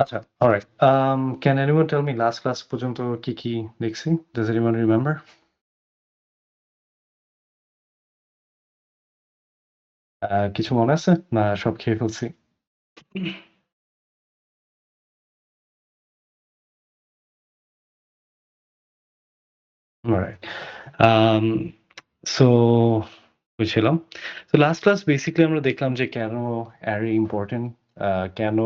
আচ্ছা, alright. Can anyone tell me last class পর্যন্ত কি দেখছি? Does anyone remember? কিছু মনে আছে? না সব খেয়ে ফেলছি? Alright. Um, so বুঝছিলাম। So last class basically আমরা দেখলাম যে কেন array important, কেন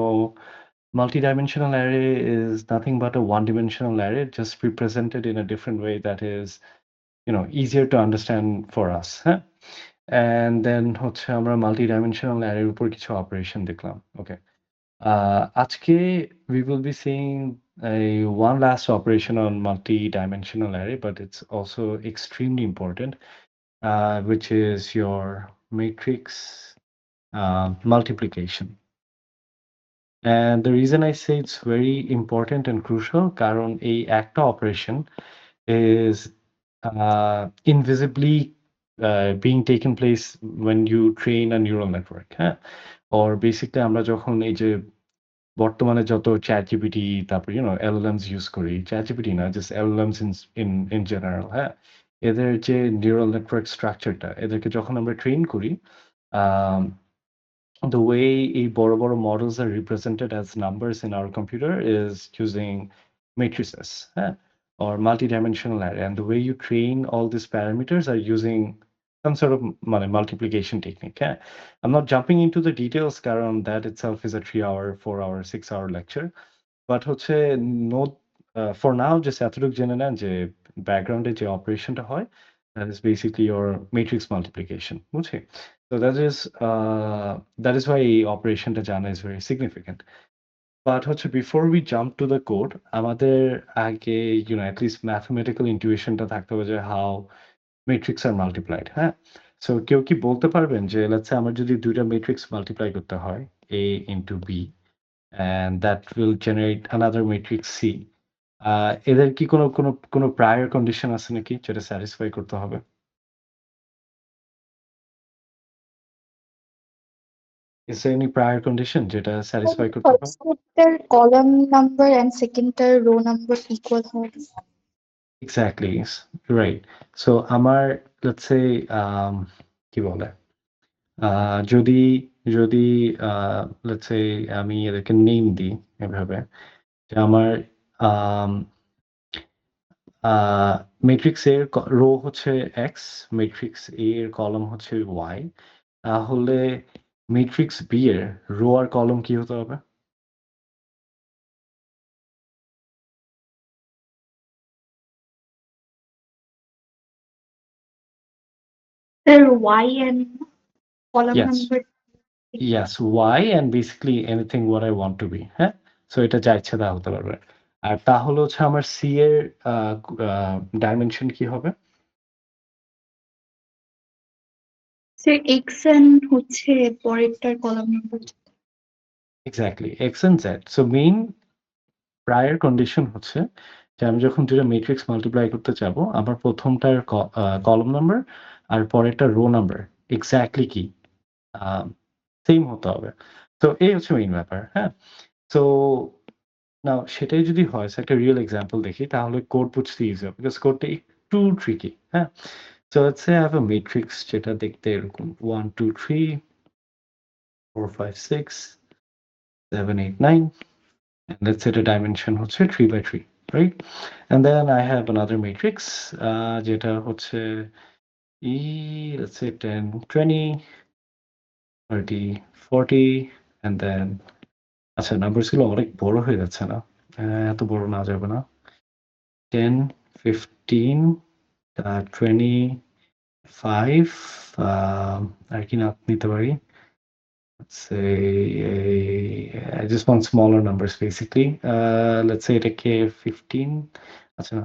multidimensional array is nothing but a one-dimensional array just represented in a different way that is, easier to understand for us, হ্যাঁ? And then হচ্ছে আমরা multidimensional array এর উপর কিছু অপারেশন দেখলাম। Okay. আজকে we will be seeing one last operation on multi-dimensional array, but it's also extremely important, which is your matrix multiplication. And the reason I say it's very important and crucial, কারণ এই একটা operation is invisibly being taken place when you train a neural network, হ্যাঁ? Or basically আমরা যখন এই যে বর্তমানে যত ChatGPT তারপর LLMs ইউজ করি, ChatGPT না জাস্ট LLMs in general, হ্যাঁ? এদের যে নিউরাল নেটওয়ার্ক স্ট্রাকচারটা এদেরকে যখন আমরা ট্রেন করি, আম the way বড় models are represented as numbers in our computer is using matrices, হ্যাঁ? Or multidimensional array. And the way you train all these parameters are using some sort of multiplication technique, হ্যাঁ? I'm not jumping into the details কারণ that itself is a 3-hour, 4-hour, 6-hour lecture. But হচ্ছে note for now just এতটুকু জেনে নেন যে ব্যাকগ্রাউন্ডে যে অপারেশনটা হয় that is basically your matrix multiplication, বুঝছি? তো দ্যাট ইজ ওয়াই এই অপারেশনটা জানা ইজ ভেরি সিগনিফিক্যান্ট। বাট হচ্ছে before we jump to the code আমাদের আগে অ্যাটলিস্ট ম্যাথমেটিক্যাল ইন্টুইশনটা থাকতে হবে যে হাউ মেট্রিক্স আর মাল্টিপ্লাইড, হ্যাঁ? সো কেউ কি বলতে পারবেন যে লেটস সে আমার যদি ২ টা মেট্রিক্স মাল্টিপ্লাই করতে হয় A into B and that will generate another matrix C. এদের কি কোনো prior condition আছে নাকি যেটা satisfy করতে হবে? Is there any prior condition যেটা satisfy করতে হবে? ফার্স্টের কলাম নাম্বার এন্ড সেকেন্ডটার রো নাম্বার ইকুয়াল হবে। Exactly, right. So আমার let's say কি বলে? যদি যদি let's say আমি এদেরকে নেম দিই এভাবে যে আমার আম ম্যাট্রিক্স এর রো হচ্ছে X, ম্যাট্রিক্স A এর কলাম হচ্ছে Y, তাহলে ম্যাট্রিক্স B এর রো আর কলাম কি হতে হবে? Sir Y and column Yes, number yes, Y and basically anything what I want to be, হ্যাঁ? সো এটা যা ইচ্ছা তা হতে পারবে। আর তাহলে হচ্ছে আমার C এর ডাইমেনশন কি হবে? স্যার এক্স এন্ড হচ্ছে পরেরটার column number. Exactly, X and Z. So main prior condition হচ্ছে যে আমি যখন ২ টা ম্যাট্রিক্স মাল্টিপ্লাই করতে যাবো, আমার প্রথমটার কলাম নাম্বার আর পরেরটার রো নাম্বার এক্সাক্টলি কি? আ সেম হতে হবে। তো এই হচ্ছে মেইন ব্যাপার, হ্যাঁ? সো নাও সেটাই যদি হয়, সো একটা রিয়াল এক্সাম্পল দেখি তাহলে কোড বুঝতে ইজি হবে। বিকজ কোডটা একটু ট্রিকি, হ্যাঁ? So let's say I have a matrix যেটা দেখতে এরকম 1, 2, 3, 4, 5, 6, 7, 8, 9 and let's say the dimension হচ্ছে 3 by 3, right? And then I have another matrix যেটা হচ্ছে let's say 10, 20, 30, 40 and then আচ্ছা নাম্বারস গুলো অনেক বড় হয়ে যাচ্ছে না? এত বড় না যাবে না। 10, 15, 25 আর কি না নিতে পারি? Let's say I just want smaller numbers basically. Let's say এটাকে 15 আচ্ছা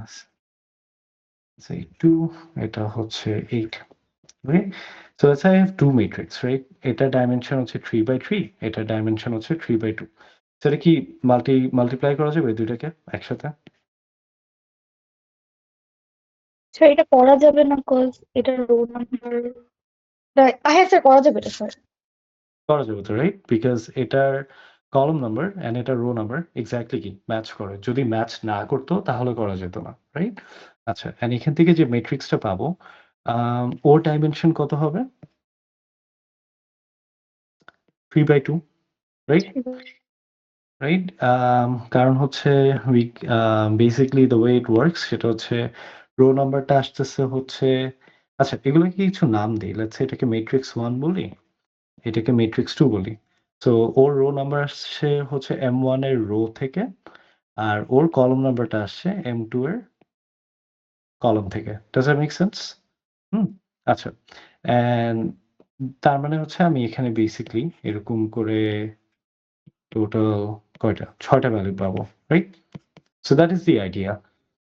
say 2 এটা হচ্ছে 8. Okay? So let's say I have two matrix, right? এটার ডাইমেনশন হচ্ছে 3 by 3, এটার ডাইমেনশন হচ্ছে 3 by 2. সেটা কি মাল্টিপ্লাই করা যাবে দুইটাকে একসাথে? স্যার এটা করা যাবে না কজ এটা রো নাম্বার। হ্যাঁ স্যার করা যাবে এটা স্যার। করা যাবে তো, রাইট? বিকজ এটার কলাম নাম্বার অ্যান্ড এটা রো নাম্বার এক্স্যাক্টলি কি ম্যাচ করে। যদি ম্যাচ না করতো তাহলে করা যেত না, রাইট? আচ্ছা, অ্যান্ড এখান থেকে যে ম্যাট্রিক্সটা পাবো, ওর ডাইমেনশন কত হবে? 3/2, রাইট? রাইট? কারণ হচ্ছে we basically the way it works সেটা হচ্ছে রো নাম্বারটা আসতেছে হচ্ছে, আচ্ছা এগুলোকে কিছু নাম দেই। লেটস সে এটাকে ম্যাট্রিক্স 1 বলি, এটাকে ম্যাট্রিক্স 2 বলি। সো ওর রো নাম্বার আসছে হচ্ছে M1 এর রো থেকে, আর ওর কলাম নাম্বারটা আসছে M2 এর কলাম থেকে। Does that make sense? Hmm? আচ্ছা। অ্যান্ড তার মানে হচ্ছে আমি এখানে বেসিক্যালি এরকম করে টোটাল কয়টা? ৬ টা ভ্যালু পাবো, right? So that is the idea.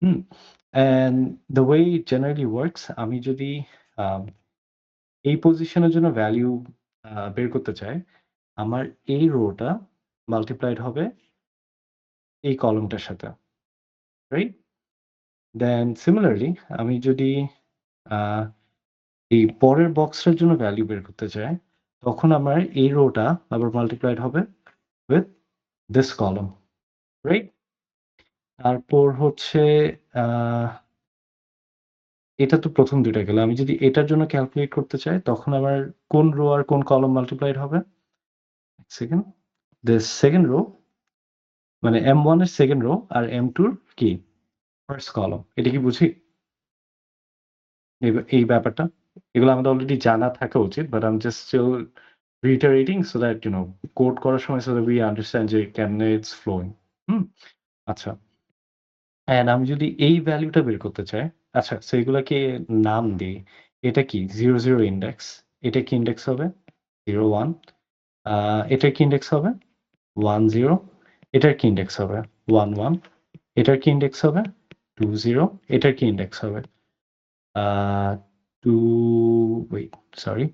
Hmm? And the way it generally works, আমি যদি আম এই পজিশনের জন্য ভ্যালু বের করতে চাই, আমার এই রোটা মাল্টিপ্লাইড হবে এই কলামটার সাথে, রাইট? দেন সিমিলারলি আমি যদি আ এই পরের বক্সটার জন্য ভ্যালু বের করতে চাই, তখন আমার এই রোটা আবার মাল্টিপ্লাইড হবে উইথ দিস কলাম, রাইট? তারপর হচ্ছে আ এটা তো ১ম ২ টা গেল। আমি যদি এটার জন্য ক্যালকুলেট করতে চাই, তখন আমার কোন রো আর কোন কলাম মাল্টিপ্লাইড হবে? ১ সেকেন্ড। the second row মানে M1 এর সেকেন্ড রো আর M2 র কি? First column. এটা কি বুঝি? এই ব্যাপারটা? এগুলো আমাদের অলরেডি জানা থাকা উচিত। But I'm just still reiterating so that code করার সময় so that we understand যে কেমনে it's flowing. হুম? আচ্ছা। অ্যান্ড আমি যদি এই ভ্যালুটা বের করতে চাই, আচ্ছা সো এগুলাকে নাম দেই। এটা কি? 0, 0 ইনডেক্স। এটা কি ইনডেক্স হবে? 0, 1 আ এটার কি ইনডেক্স হবে? 1, 0 এটার কি ইনডেক্স হবে? 1, 1 এটার কি ইনডেক্স হবে? 2, 0 এটার কি ইনডেক্স হবে? আ 2 ওয়েট সরি।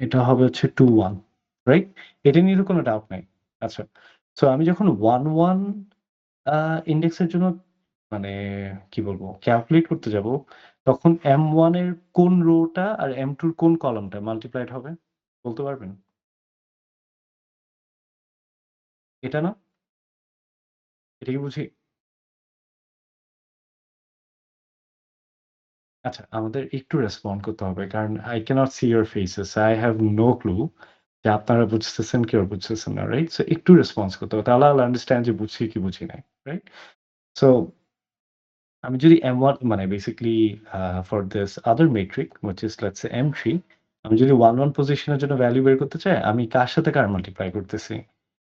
এটা হবে হচ্ছে 2, 1 রাইট? এটা নিয়ে তো কোনো ডাউট নাই। আচ্ছা। সো আমি যখন 1, 1 আ ইনডেক্সের জন্য মানে কি বলবো? ক্যালকুলেট করতে যাব, তখন M1 এর কোন রোটা আর M2 র কোন কলামটা মাল্টিপ্লাইড হবে? বলতে পারবেন? এটা না? এটা কি বুঝি? আচ্ছা, আমাদের একটু রেসপন্ড করতে হবে। কারণ I cannot see your faces. I have no clue যে আপনারা বুঝতেছেন কি আর বুঝতেছেন না, রাইট? সো একটু রেসপন্স করতে হবে। তাহলে I'll understand যে বুঝছি কি বুঝি নাই, রাইট? সো আমি যদি M1 মানে basically for this other metric which is let's say M3 আমি যদি 1, 1 পজিশনের জন্য ভ্যালু বের করতে চাই, আমি কার সাথে কার মাল্টিপ্লাই করতেছি?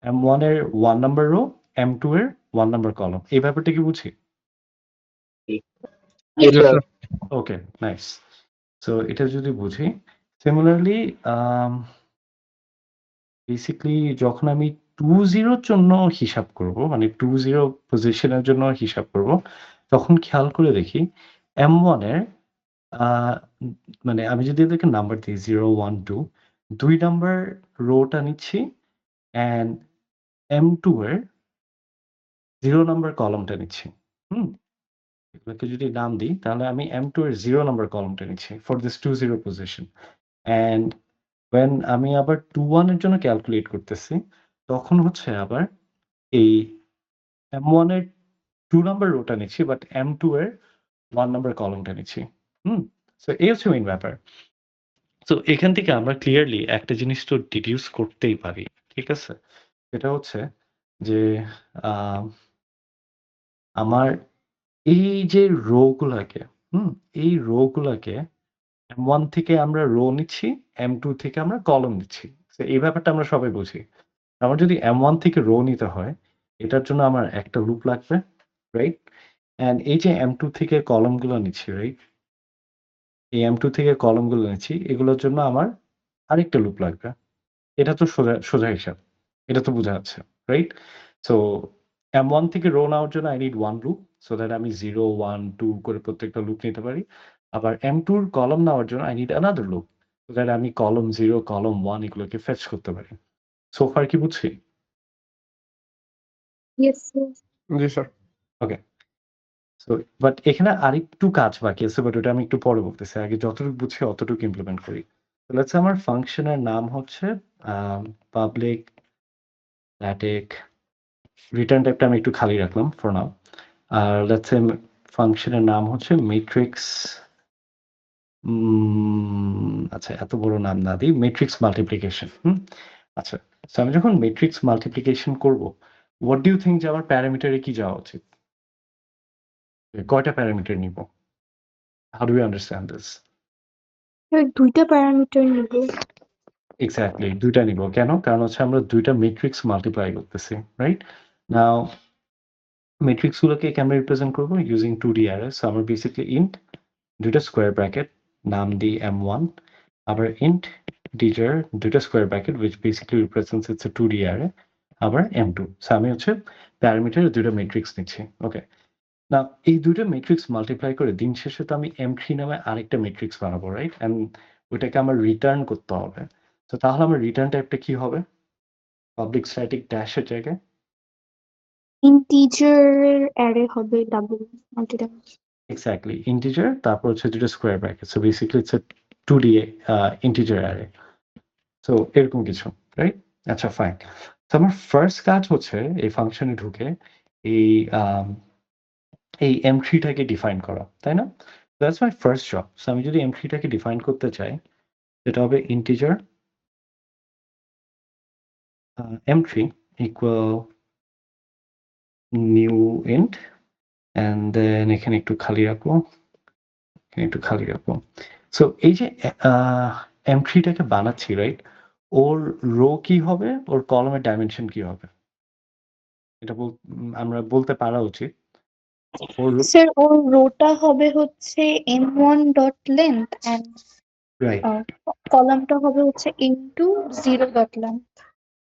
M1 এর 1 নাম্বার রো, M2 এর 1 নাম্বার কলাম। এই ব্যাপারটা কি বুঝি? Yes, sir. ওকে, নাইস। সো এটা যদি বুঝি, সিমিলারলি বেসিক্যালি যখন আমি 2-0 র জন্য হিসাব করব, মানে 2-0 পজিশনের জন্য হিসাব করব, তখন খেয়াল করে দেখি M1 এর আ মানে আমি যদি এদেরকে নাম্বার দিই 0, 1, 2, ২ নাম্বার রোটা নিচ্ছি অ্যান্ড M2 এর 0 নাম্বার কলামটা নিচ্ছি। হুম? এগুলোকে যদি নাম দিই তাহলে আমি M2 এর 0 নাম্বার কলামটা নিচ্ছি for this 2-0 position. And when আমি আবার 2-1 এর জন্য ক্যালকুলেট করতেছি, তখন হচ্ছে আবার এই M1 এর 2 নাম্বার রোটা নিচ্ছি বাট M2 এর 1 নাম্বার কলামটা নিচ্ছি। হুম? সো এই হচ্ছে মেইন ব্যাপার। সো এখান থেকে আমরা ক্লিয়ারলি একটা জিনিস তো ডিডিউস করতেই পারি। ঠিক আছে? সেটা হচ্ছে যে আ আমার এই যে রো গুলাকে, হুম? এই রো গুলাকে M1 থেকে আমরা রো নিচ্ছি, M2 থেকে আমরা কলাম নিচ্ছি। সো এই ব্যাপারটা আমরা সবাই বুঝি। আমার যদি M1 থেকে রো নিতে হয়, এটার জন্য আমার একটা লুপ লাগবে, রাইট? অ্যান্ড এই যে M2 থেকে কলামগুলো নিচ্ছি, রাইট? এই M2 থেকে কলামগুলো নিচ্ছি, এগুলোর জন্য আমার আরেকটা লুপ লাগবে। এটা তো সোজা সোজা হিসাব। এটা তো বোঝা যাচ্ছে, রাইট? সো M1 থেকে রো নেওয়ার জন্য I need 1 loop so that আমি 0, 1, 2 করে প্রত্যেকটা লুপ নিতে পারি। আবার M2 র কলাম নেওয়ার জন্য I need another loop so that আমি কলাম 0, কলাম 1 এগুলোকে ফেচ করতে পারি। সো ফার কি বুঝছি? Yes, sir. G, sir. Okay. So but এখানে আরেকটু কাজ বাকি আছে বাট ওটা আমি একটু পরে বলতেছি। আগে যতটুকু বুঝছি অতটুকু ইমপ্লিমেন্ট করি। তো লেটস সে আমার ফাংশনের নাম হচ্ছে পাবলিক স্ট্যাটিক রিটার্ন টাইপটা আমি একটু খালি রাখলাম for now. R let's say ফাংশনের নাম হচ্ছে মেট্রিক্স আচ্ছা এত বড় নাম না দিই, মেট্রিক্স মাল্টিপ্লিকেশন। আচ্ছা, সো আমি যখন মেট্রিক্স মাল্টিপ্লিকেশন করব, হোয়াট ডু ইউ থিংক যে আমার প্যারামিটারে কি যাওয়া উচিত? কয়টা প্যারামিটার নিব? How do you understand this? Sir ২টা প্যারামিটার নিব। এক্স্যাক্টলি ২ টা নিব। কেন? কারণ হচ্ছে আমরা ২ টা মেট্রিক্স মাল্টিপ্লাই করতেছি, রাইট? নাও মেট্রিক্স গুলোকে কেমনে রিপ্রেজেন্ট করব? Using 2D array. সো আমরা বেসিক্যালি ইন্ট ২ টা স্কোয়ার ব্র্যাকেট নাম দিই M1, আবার ইন্ট ডিজার ২ টা square bracket which basically represents it's a 2D array, আবার M2। সো আমি হচ্ছে প্যারামিটারে ২ টা মেট্রিক্স নিচ্ছি। ওকে। না এই ২ টা মেট্রিক্স মাল্টিপ্লাই করে দিন শেষে তো আমি M3 নামে আরেকটা মেট্রিক্স বানাবো, রাইট? অ্যান্ড ওইটাকে আমার রিটার্ন করতে হবে। তো তাহলে আমার রিটার্ন টাইপটা কি হবে? পাবলিক স্ট্যাটিক ড্যাশের জায়গায় ইন্টিজার অ্যারে হবে ডাবল মাল্টি-ডাবল। এক্স্যাক্টলি ইন্টিজার, তারপর হচ্ছে ২ টা square bracket. So basically it's a 2D integer array. So এরকম কিছু, রাইট? আচ্ছা ফাইন। তো আমার ফার্স্ট কাজ হচ্ছে এই ফাংশনে ঢুকে এই আম এই M3 টাকে ডিফাইন করা, তাই না? That's my first job. So আমি যদি M3 টাকে ডিফাইন করতে চাই, সেটা হবে integer M3 equal new int and then এখানে একটু খালি রাখবো, এখানে একটু খালি রাখবো। সো এই যে M3 টাকে বানাচ্ছি, রাইট? ওর রো কি হবে? ওর কলামের ডাইমেনশন কি হবে? এটা আমরা বলতে পারা উচিত। ওর স্যার ওর রোটা হবে হচ্ছে m1 dot length and right, কলামটা হবে হচ্ছে into 0 dot length.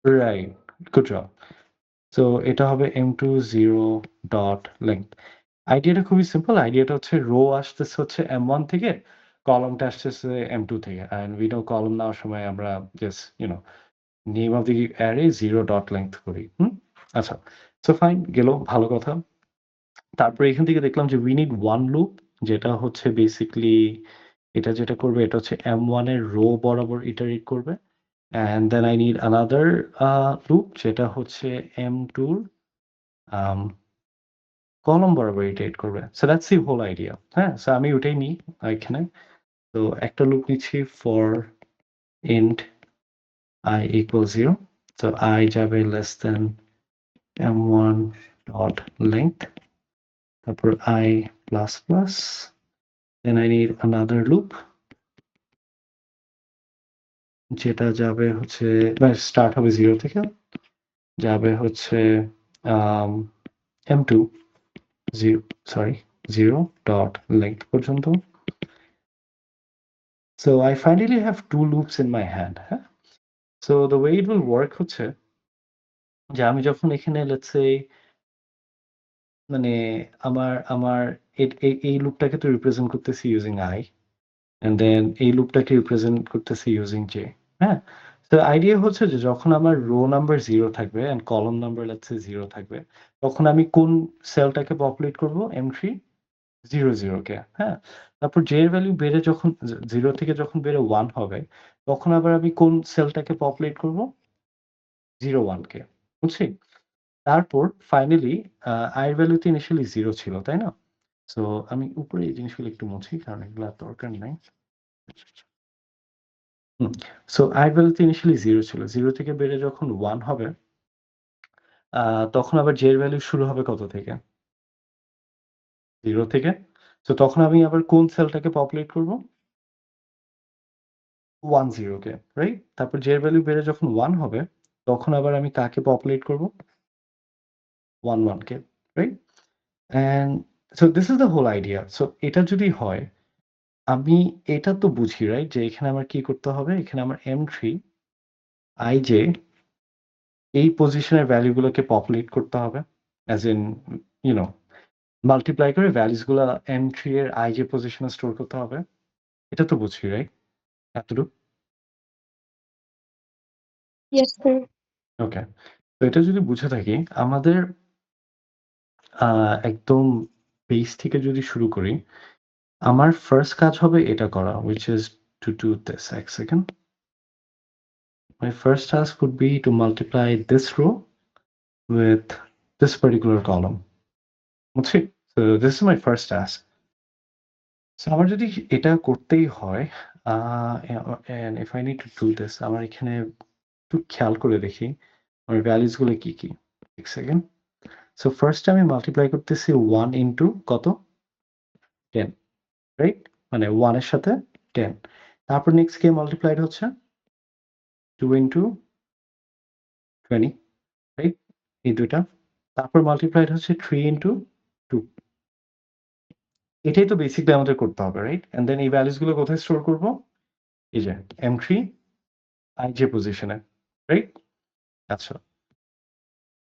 Right. Good job. So এটা হবে M2 0 ডট লেংথ। আইডিয়াটা খুবই সিম্পল। আইডিয়াটা হচ্ছে রো আসতেছে হচ্ছে M1 থেকে, কলামটা আসতেছে M2 থেকে। অ্যান্ড উই নো কলাম নেওয়ার সময় আমরা just name of the array 0 dot length করি। আচ্ছা। সো ফাইন গেল, ভালো কথা। তারপরে এখান থেকে দেখলাম যে উই নিড 1 লুপ, যেটা হচ্ছে বেসিক্যালি এটা যেটা করবে এটা হচ্ছে M1 এর রো বরাবর ইটারেট করবে। And then I need another loop যেটা হচ্ছে M2 র আম কলাম বরাবর ইটারেট করবে। So that's the whole idea. হ্যাঁ? সো আমি ওটাই নিই এখানে। তো একটা লুপ নিচ্ছি for int I equal 0. So I যাবে less than M1 dot length. তারপর I plus plus. Then I need another loop যেটা যাবে হচ্ছে স্টার্ট হবে 0 থেকে, যাবে হচ্ছে M2 0 dot length পর্যন্ত। So I finally have 2 loops in my hand. হ্যাঁ? So the way it will work হচ্ছে যে আমি যখন এখানে let's say মানে আমার আমার এই লুপটাকে তো রিপ্রেজেন্ট করতেছি ইউজিং I, অ্যান্ড দেন এই লুপটাকে রিপ্রেজেন্ট করতেছি ইউজিং J। হ্যাঁ? তো আইডিয়া হচ্ছে যে যখন আমার রো নাম্বার 0 থাকবে and column number let's say 0 থাকবে, তখন আমি কোন সেলটাকে পপুলেট করব? M3 0 0 কে। হ্যাঁ? তারপর J এর ভ্যালু বেড়ে যখন 0 থেকে যখন বেড়ে 1 হবে, তখন আবার আমি কোন সেলটাকে পপুলেট করব? 0 1 কে। বুঝছি? তারপর ফাইনালি I এর ভ্যালু তো ইনিশিয়ালি 0 ছিল, তাই না? সো আমি উপরে এই জিনিসগুলো একটু মুছি কারণ এগুলো আর দরকার নাই। সো I এর ভ্যালু তো ইনিশিয়ালি 0 ছিল। 0 থেকে বেড়ে যখন 1 হবে, আ তখন আবার J এর ভ্যালু শুরু হবে কত থেকে? 0 থেকে। সো তখন আমি আবার কোন সেলটাকে পপুলেট করব? 1 0 কে, রাইট? তারপর J এর ভ্যালু বেড়ে যখন 1 হবে, তখন আবার আমি কাকে পপুলেট করব? 1 1 কে, right? And so this is the whole idea. So এটা যদি হয়, আমি এটা তো বুঝি, রাইট? যে এখানে আমার কি করতে হবে? এখানে আমার M3 ij এই পজিশনের ভ্যালু গুলোকে পপুলেট করতে হবে। As in you know multiply করে ভ্যালুস গুলা M3 এর ij পজিশনে স্টোর করতে হবে। এটা তো বুঝি, রাইট? এতটুকু? Yes sir. ওকে। তো এটা যদি বুঝে থাকি, আমাদের আ একদম বেস থেকে যদি শুরু করি, আমার ফার্স্ট কাজ হবে এটা করা, which is to do this. ১ second. my first task would be to multiply this row with this particular column. বুঝছি? So this is my first task. So আমার যদি এটা করতেই হয়, and if I need to do this, আমার এখানে একটু খেয়াল করে দেখি আমার ভ্যালুস গুলো কি, কি? এক সেকেন্ড। So ফার্স্ট আমি মাল্টিপ্লাই করতেছি 1 ইনটু কত? 10, রাইট? মানে 1 এর সাথে 10। তারপর নেক্সট কে মাল্টিপ্লাইড হচ্ছে? 2 ইনটু 20, রাইট? এই দুইটা। তারপর মাল্টিপ্লাইড হচ্ছে 3 ইনটু 2। এটাই তো বেসিকলি আমাদের করতে হবে, রাইট? এন্ড দেন এই ভ্যালুস গুলো কোথায় স্টোর করব? এই যে M3 ij পজিশনে, রাইট? আচ্ছা।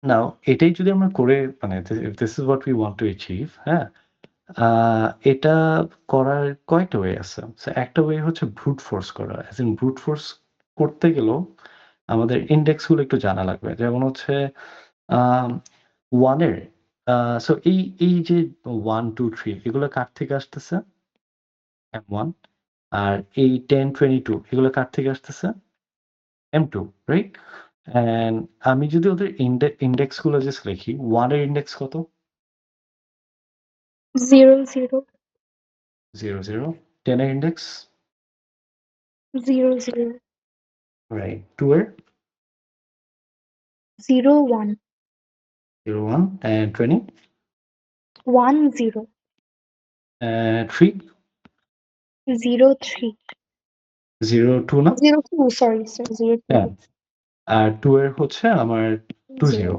নাও এটাই যদি আমরা করে মানে if this is what we want to achieve, হ্যাঁ? আ এটা করার কয়েকটা ওয়ে আছে। সো একটা ওয়ে হচ্ছে brute force করা। as in brute force করতে গেলেও আমাদের ইনডেক্স গুলো একটু জানা লাগবে। যেমন হচ্ছে আম 1 এর সো এই যে 1, 2, 3 এগুলো কার থেকে আসতেছে? M1 আর এই 10, 22 এগুলো কার থেকে আসতেছে? M2, right? অ্যান্ড আমি যদি ওদের ইনডেক্স গুলো জাস্ট লিখি, 1 এর ইনডেক্স কত? 0, 0, 0, 0। 10 এর ইনডেক্স? 0, 0, রাইট। 2 এর? 0, 1, 0, 1 and 20? 1, 0, 3? 0, 3, 0, 2 না? 0, 2, sorry, 0, 2, হ্যাঁ। আর 2 এর হচ্ছে আমার 2, 0, 0.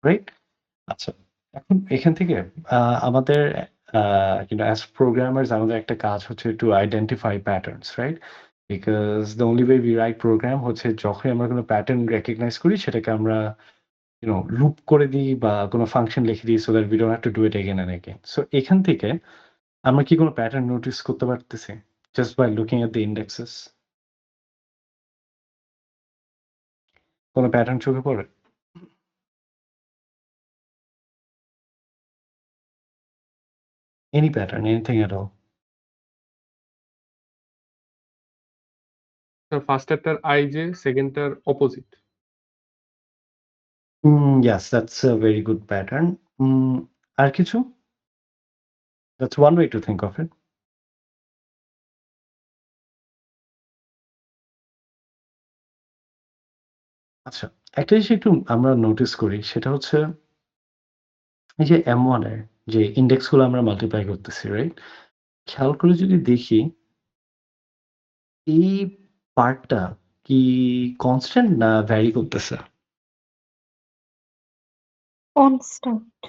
রাইট? আচ্ছা। এখন এখান থেকে আমাদের as programmers আমাদের একটা কাজ হচ্ছে to identify patterns, right? Because the only way we write program হচ্ছে যখনই আমরা কোনো প্যাটার্ন recognize করি সেটাকে আমরা লুপ করে দিই বা কোনো ফাংশন লিখে দিই so that we don't have to do it again and again. So এখান থেকে আমরা কি কোনো প্যাটার্ন নোটিস করতে পারতেছি? Just by looking at the indexes? কোনো প্যাটার্ন চোখে পড়ে? Any pattern, anything at all? ফার্স্টেরটার ij, সেকেন্ডটার opposite. Yes, that's a very good pattern. আর কিছু? That's one way to think of it. আচ্ছা, একটা জিনিস একটু আমরা নোটিস করি সেটা হচ্ছে এই যে M1 এর যে ইনডেক্স গুলো আমরা মাল্টিপ্লাই করতেছি, রাইট? খেয়াল করে যদি দেখি এই পার্টটা কি কনস্ট্যান্ট না ভ্যারি করতেছে? Constant.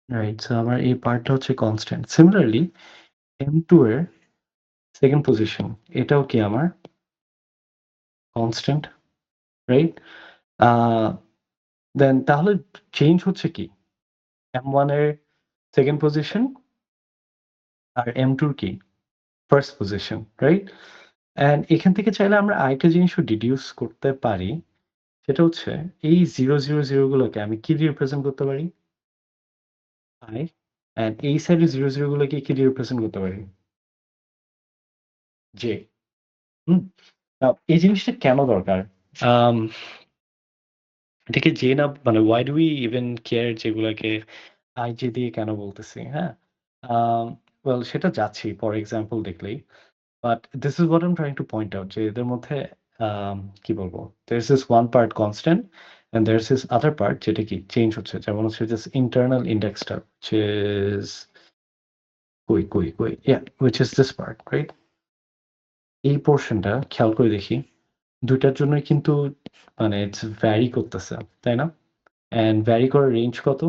রাইট? সো আমার এই পার্টটা হচ্ছে কনস্ট্যান্ট। সিমিলারলি M2 এর সেকেন্ড পজিশন এটাও কি আমার কনস্ট্যান্ট, রাইট? আ দেন তাহলে চেঞ্জ হচ্ছে কি? M1 এর সেকেন্ড পজিশন আর M2 র কি? First position, right? অ্যান্ড এখান থেকে চাইলে আমরা আরেকটা জিনিসও ডিডিউস করতে পারি। সেটা হচ্ছে এই 0, 0, 0 গুলোকে আমি কি দিয়ে রিপ্রেজেন্ট করতে পারি? I অ্যান্ড এই সাইডে 0, 0 গুলোকে কি দিয়ে রিপ্রেজেন্ট করতে পারি? J, হুম? নাও এই জিনিসটা কেন দরকার? আম এটাকে J না মানে why do we even care যেগুলাকে IJ দিয়ে কেন বলতেছি, হ্যাঁ? আম ওয়েল সেটা যাচ্ছি ফর এক্সাম্পল দেখলেই। But this is what I'm trying to point out যে এদের মধ্যে কি বলবো? There's this one part constant and there's this other part যেটা কি চেঞ্জ হচ্ছে। যেমন হচ্ছে this internal indexটা which is কই? Yeah, which is this part, right? এই পোরশনটা খেয়াল করে দেখি ২ টার জন্যই কিন্তু মানে ইটস ভ্যারি করতেছে, তাই না? অ্যান্ড ভ্যারি করার রেঞ্জ কত?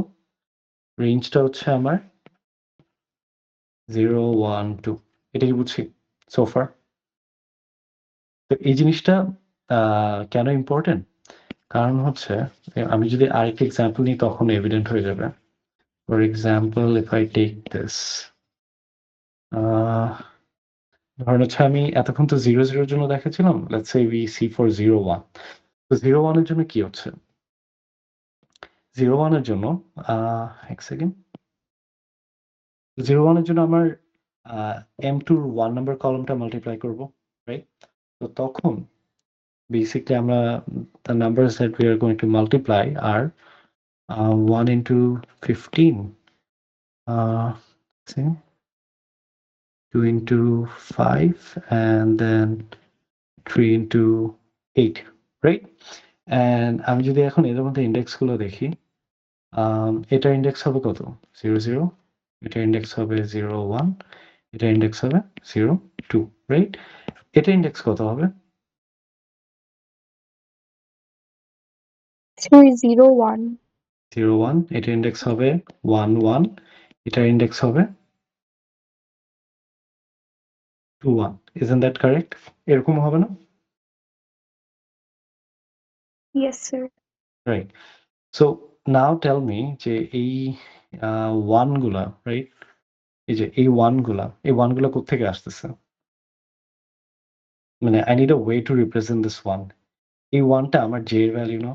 রেঞ্জটা হচ্ছে আমার 0, 1, 2 এটা কি বুঝছি সো ফার? তো এই জিনিসটা কেন ইম্পোর্টেন্ট? কারণ হচ্ছে আমি যদি আরেকটা এক্সাম্পল নিই তখন এভিডেন্ট হয়ে যাবে। For example if I take this ধরেন হচ্ছে আমি এতক্ষণ তো 0, 0 এর জন্য দেখাচ্ছিলাম। Let's say we see for 0, 1 তো 0, 1 এর জন্য কি হচ্ছে? 0, 1 এর জন্য এক সেকেন্ড। 0, 1 এর জন্য আমার M2 র 1 নাম্বার কলামটা মাল্টিপ্লাই করব, রাইট? তো তখন basically আমরা the numbers that we are going to multiply are 1 into 15, see, 2 into 5, and then 3 into 8, right? And আমি যদি এখন এদের মধ্যে ইন্ডেক্স গুলো দেখি, এটা ইন্ডেক্স হবে কত? 0 0, এটা ইন্ডেক্স হবে 0 1, এটা ইন্ডেক্স হবে 0 2, রাইট? এটা ইন্ডেক্স কত হবে? 301 0 1, এটা ইন্ডেক্স হবে 1 1, এটার ইন্ডেক্স হবে 2 1, isn't that correct? এরকম হবে না? yes sir right. So now tell me যে এই 1 গুলা, রাইট? এই যে এই 1 গুলা কোত্থেকে আসতেছে? মানে I need a way to represent this 1. এই 1 টা আমার j এর ভ্যালু না?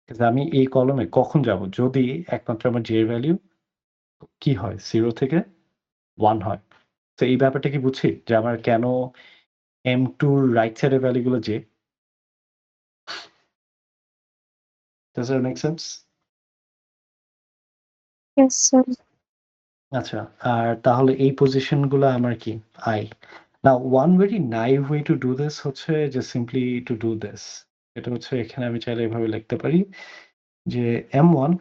Because আমি এই কলমে কখন যাব? যদি একমাত্র আমার j এর ভ্যালু কি হয়? 0 থেকে 1 হয়। তো এই ব্যাপারটা কি বুঝছি? যে আমার কেন M2 র রাইট সাইডের ভ্যালু গুলো j? Does that make sense? yes sir আচ্ছা, আর তাহলে এই পজিশন গুলা আমার কি? I. Now one very naive way to do this হচ্ছে যে simply to do this. এটা হচ্ছে এখানে আমি চাইলে এভাবে লিখতে পারি যে M1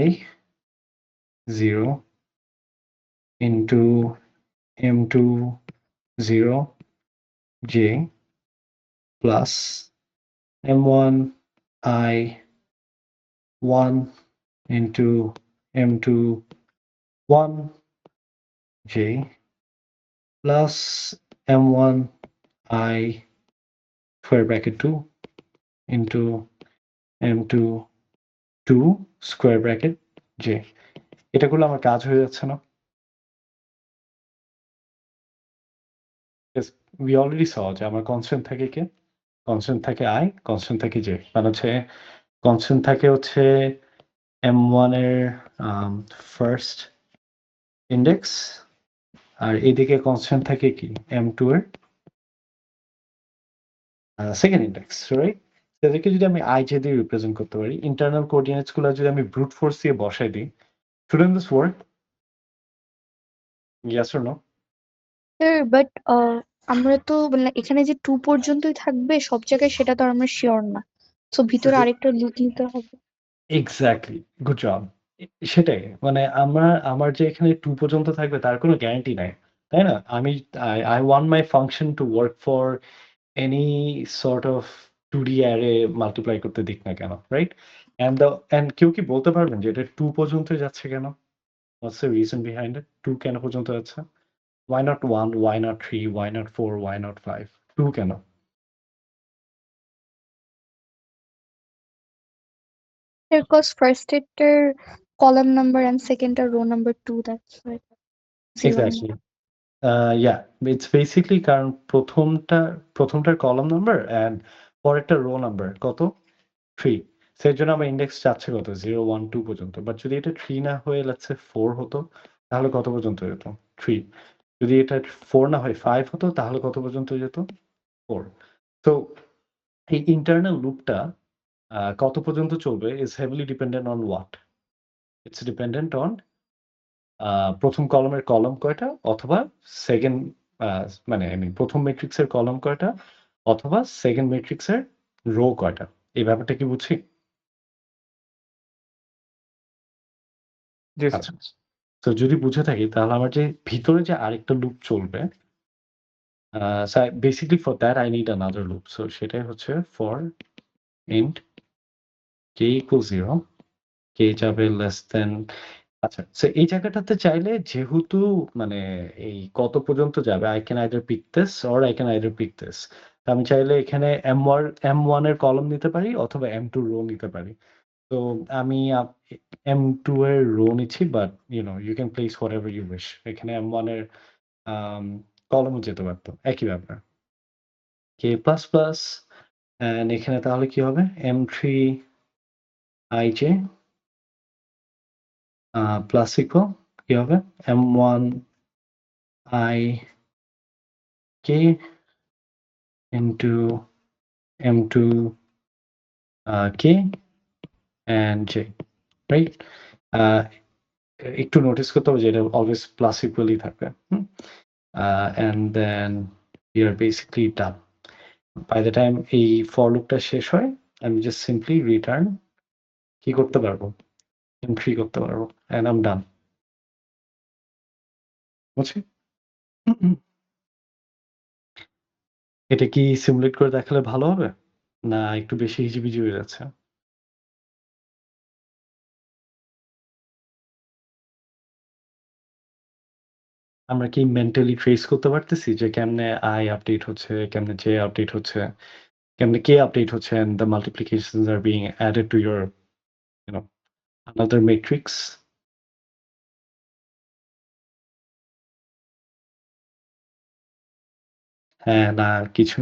I 0 into M2 0 j plus M1 I 1 into M2 1 j plus M1 I square bracket 2 into M2 2 square bracket j. এটা করলে আমার কাজ হয়ে যাচ্ছে না? Yes, we already saw যে আমার কনস্ট্যান্ট থাকে কে? কনস্ট্যান্ট থাকে I, কনস্ট্যান্ট থাকে j। মানে হচ্ছে কনস্ট্যান্ট থাকে হচ্ছে M1 এর ফার্স্ট ইন্ডেক্স, আর এদিকে কনস্ট্যান্ট থাকে কি? M2 এর সেকেন্ড ইন্ডেক্স, রাইট? এদেরকে যদি আমি I j দিয়ে রিপ্রেজেন্ট করতে পারি, ইন্টারনাল কোঅর্ডিনেটস গুলো যদি আমি ব্রুট ফোর্স দিয়ে বসাই দিই, shouldn't this work? Yes or no? Sir but আমরা তো মানে এখানে যে 2 পর্যন্তই থাকবে সব জায়গায় সেটা তো আর আমরা শিওর না তো ভিতরে আরেকটা লুপ নিতে হবে এক্সাক্টলি, গুড জব। সেটাই, মানে আমার যে এখানে 2 পর্যন্ত থাকবে তার কোনো গ্যারান্টি নাই, তাই না? আমি I want my function to work for any sort of 2D array multiply করতে দিক না কেন, রাইট? অ্যান্ড কেউ কি বলতে পারবেন যে এটা 2 পর্যন্ত যাচ্ছে কেন? What's the reason behind it? 2 কেন পর্যন্ত যাচ্ছে? Why not 1? Why not 3? Why not 4? Why not 5? 2 কেন? because first এটার কলাম নাম্বার এন্ড সেকেন্ডটার row number 2 that's why exactly. Yeah, it's basically কারণ প্রথমটার কলাম নাম্বার অ্যান্ড পরেরটা রো নাম্বার কত? 3. সেই জন্য আমার ইন্ডেক্স যাচ্ছে কত? 0 1 2 পর্যন্ত। বাট যদি এটা 3 না হয়ে লেটস সে 4 হতো, তাহলে কত পর্যন্ত যেত? 3. যদি এটা 4 না হয় 5 হতো, তাহলে কত পর্যন্ত যেত? 4. তো এই ইন্টারনাল লুপটা কত পর্যন্ত চলবে is heavily dependent on what? It's dependent on প্রথম কলামের কলাম কয়টা, অথবা সেকেন্ড মানে I mean প্রথম ম্যাট্রিক্সের কলাম কয়টা, অথবা সেকেন্ড ম্যাট্রিক্সের রো কয়টা। এই ব্যাপারটা কি বুঝছি? জি স্যার। আচ্ছা। তো যদি বুঝে থাকি তাহলে আমার যে ভিতরে যে আরেকটা লুপ চলবে, basically for that I need another loop. So সেটাই হচ্ছে for int k equals 0, k যাবে লেস দেন, আচ্ছা। সো এই জায়গাটাতে চাইলে যেহেতু মানে এই কত পর্যন্ত যাবে I can either pick this or I can either pick this. আমি চাইলে এখানে M1 এর কলাম নিতে পারি অথবা M2 রো নিতে পারি। তো আমি M2 এর রো নিচ্ছি, but you can place whatever you wish. এখানে M1 এর কলামও যেতে পারতো, একই ব্যাপার। k প্লাস প্লাস, এন্ড এখানে তাহলে কি হবে? M3 ij প্লাস ইকুয়াল কি হবে? M1 I k into m2 k and j, right? একটু নোটিস করতে হবে যে এটা অলওয়েজ প্লাস ইকুয়ালি থাকবে। and then we are basically done. By the time এই for loopটা শেষ হয়, আমি just simply return কি করতে পারবো, entry করতে পারবো, and I'm done. বুঝছি? এটা কি সিমুলেট করে দেখালে ভালো হবে, না একটু বেশি হিজিবিজি হয়ে যাচ্ছে? আমরা কি মেন্টালি ট্রেস করতে পারতেছি যে কেমনে i আপডেট হচ্ছে, কেমনে j আপডেট হচ্ছে, কেমনে k আপডেট হচ্ছে, and the multiplications are being added to your, you know, another matrix? হ্যাঁ, না কিছু।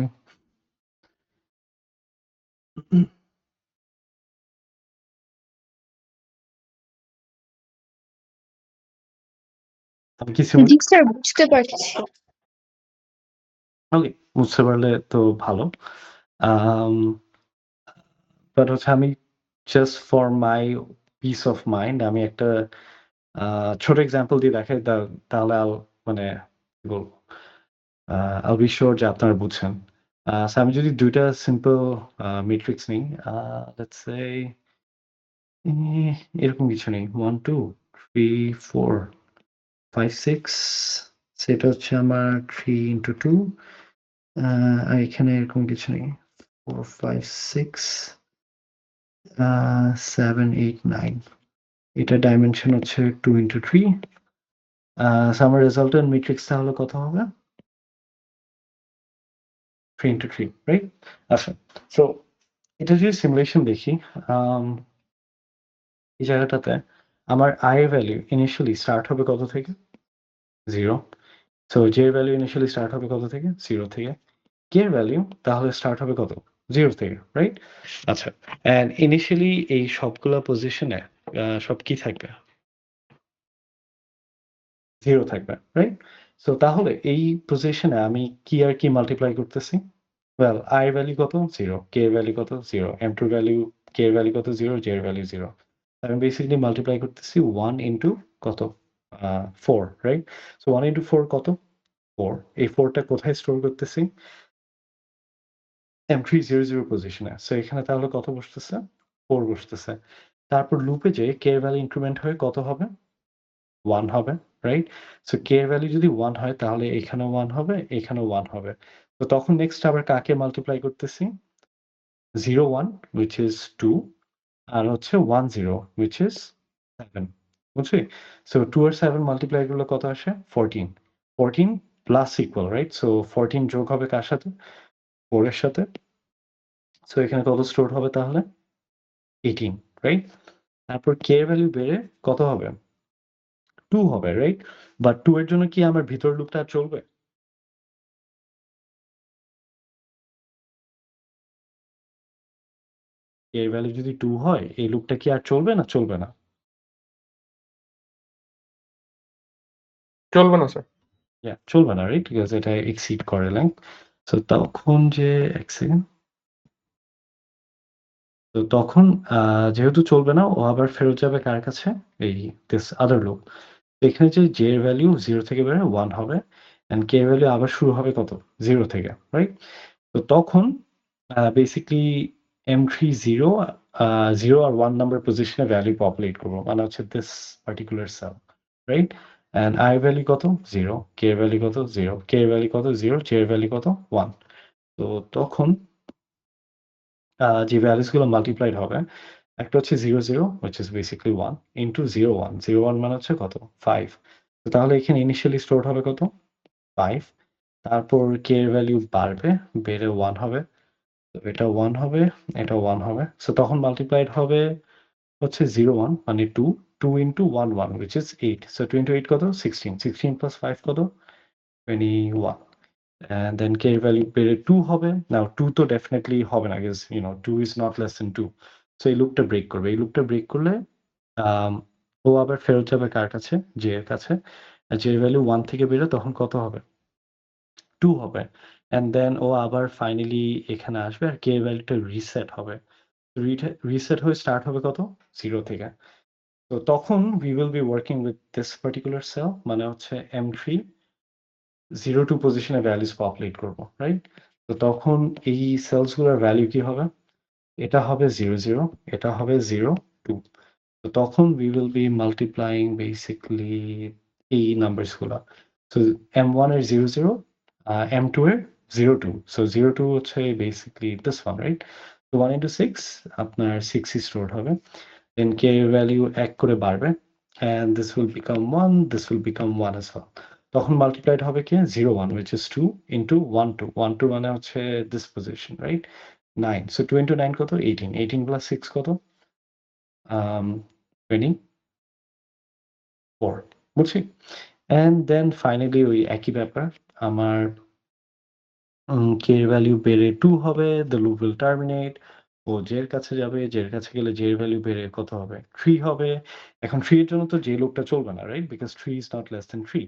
আমি কি সিমুলেট জি স্যার, বুঝতে পারছি। ওকে, বুঝতে পারলে তো ভালো। বাট হচ্ছে আমি just for my piece of mind আমি একটা ছোট এক্সাম্পল দিয়ে দেখাই, তাহলে মানে কি বলবো, আল বি শিওর যে আপনারা বুঝছেন। So আমি যদি দুইটা সিম্পল মেট্রিক্স নিই, লেটস সে এরকম কিছু নেই, 1 2 3 4 5 6, সেটা হচ্ছে আমার 3 into 2, আর এখানে এরকম কিছু নেই, 4 5 6 7 8 9, এটা ডাইমেনশন হচ্ছে 2 into 3। So আমার রেজাল্টেন্ট মেট্রিক্স তাহলে কত হবে? 3 into 3, রাইট? আচ্ছা, সো এটা যদি সিমুলেশন দেখি, এই জায়গাটাতে আমার i এর ভ্যালু ইনিশিয়ালি স্টার্ট হবে কত থেকে? 0। সো j এর ভ্যালু ইনিশিয়ালি স্টার্ট হবে কত থেকে? 0 থেকে। k এর ভ্যালু তাহলে স্টার্ট হবে কত? 0 থেকে, রাইট? আচ্ছা, এন্ড ইনিশিয়ালি এই সবগুলা পজিশনে সব কি থাকবে? 0 থাকবে, রাইট? সো তাহলে এই পজিশনে আমি কি আর কি মাল্টিপ্লাই করতেছি? ওয়েল, i এর ভ্যালু কত? 0, k এর ভ্যালু কত? 0, m2 এর ভ্যালু, k এর ভ্যালু কত? 0, j এর ভ্যালু 0। আমি বেসিক্যালি মাল্টিপ্লাই করতেছি 1 ইনটু কত? 4, রাইট? সো 1 ইনটু 4 কত? 4। এই 4 টা কোথায় স্টোর করতেছি? m300 পজিশনে। সো এখানে তাহলে কত বসতেছে? 4 বসতেছে। তারপর লুপে যে k এর ভ্যালু ইনক্রিমেন্ট হয়ে কত হবে? 1 হবে, রাইট? সো k এর ভ্যালু যদি 1 হয় তাহলে এখানেও 1 হবে, এখানেও 1 হবে। তো তখন নেক্সট আবার কাকে মাল্টিপ্লাই করতেছি? 0 1 which is 2, আর হচ্ছে 1 0 which is 7, বুঝছি? সো 2 আর 7 মাল্টিপ্লাই করলে কত আসে? 14। 14 প্লাস ইকুয়াল, রাইট? সো 14 যোগ হবে কার সাথে? 4 এর সাথে। সো এখানে কত স্টোর হবে তাহলে? 18, রাইট? তারপর k এর ভ্যালু বেড়ে কত হবে? 2 হবে, রাইট? বাট 2 এর জন্য কি আমার ভিতরের লুপটা আর চলবে? k এর ভ্যালু যদি 2 হয়, এই লুপটা কি আর চলবে না চলবে না? চলবে না স্যার। চলবে না, রাইট? বিকজ এটা এক্সিড করে লেংথ। সো তখন যে এক সেকেন্ড, তো তখন যেহেতু চলবে না, ও আবার ফেরত যাবে কার কাছে? এই দিস আদার লুপ। এখানে যে j এর ভ্যালু 0 থেকে বের হয়ে 1 হবে, এন্ড k এর ভ্যালু আবার শুরু হবে কত? 0 থেকে, রাইট? তো তখন বেসিক্যালি m30 0 আর 1 নাম্বার পজিশনে ভ্যালু পপুলেট করবো, মানে হচ্ছে this particular cell, right? And i এর ভ্যালু কত? 0, k এর ভ্যালু কত? 0, k এর ভ্যালু কত? 0, j এর ভ্যালু কত? 1। তো তখন যে ভ্যালুস গুলো মাল্টিপ্লাইড হবে, একটা হচ্ছে 0 0 which is basically 1 into 0 1, 0 1 মানে হচ্ছে কত? 5। তো তাহলে এখানে ইনিশিয়ালি স্টোরড হবে কত? 5। তারপর k এর ভ্যালু বাড়বে, বেড়ে 1 হবে। তো এটা 1 হবে, এটা 1 হবে। সো তখন মাল্টিপ্লাইড হবে হচ্ছে 0 1 মানে 2, 2 into 1 1 which is 8। So 2 into 8 কত? 16, 16 plus 5 কত? 21। And then k এর ভ্যালু বেড়ে 2 হবে। নাও 2 তো ডেফিনিটলি হবে না, because 2 is not less than 2। So এই লুপটা ব্রেক করবে। এই লুপটা ব্রেক করলে আম ও আবার ফেরত যাবে কার কাছে? j এর কাছে। আর j এর ভ্যালু 1 থেকে বেড়ে তখন কত হবে? 2 হবে। অ্যান্ড দেন ও আবার ফাইনালি এখানে আসবে আর কে ভ্যালুটা রিসেট হবে। রিসেট হয়ে স্টার্ট হবে কত? 0 থেকে। তো তখন we will be working with this particular cell, মানে হচ্ছে M3 0 to পজিশনে ভ্যালুস পপুলেট করব, রাইট? তো তখন এই সেলস গুলোর ভ্যালু কি হবে? এটা হবে 0 0, এটা হবে 0 2. তো তখন we will be multiplying basically এই নাম্বারস গুলা। So M1 এর 0 0, M2 এর 0 2. So 0 2 হচ্ছে basically this one, right? So 1 into 6 আপনার 6 stored হবে। Then k value 1 করে বাড়বে and this will become 1, this will become 1 as well. তখন multiplied হবে কি? 0 1, which is 2 into 1 2. 1 2 মানে হচ্ছে this position, right? 9. So 2 into 9 কত? 18. 18 plus 6 কত? 24. বুঝছি? And then finally ওই একই ব্যাপার আমার k এর ভ্যালু বেড়ে 2 হবে, the loop will terminate. O j এর কাছে যাবে, j এর কাছে গেলে j এর ভ্যালু বেড়ে কত হবে? 3 হবে। এখন 3 এর জন্য তো j লুপটা চলবে না, right? Because 3 is not less than 3.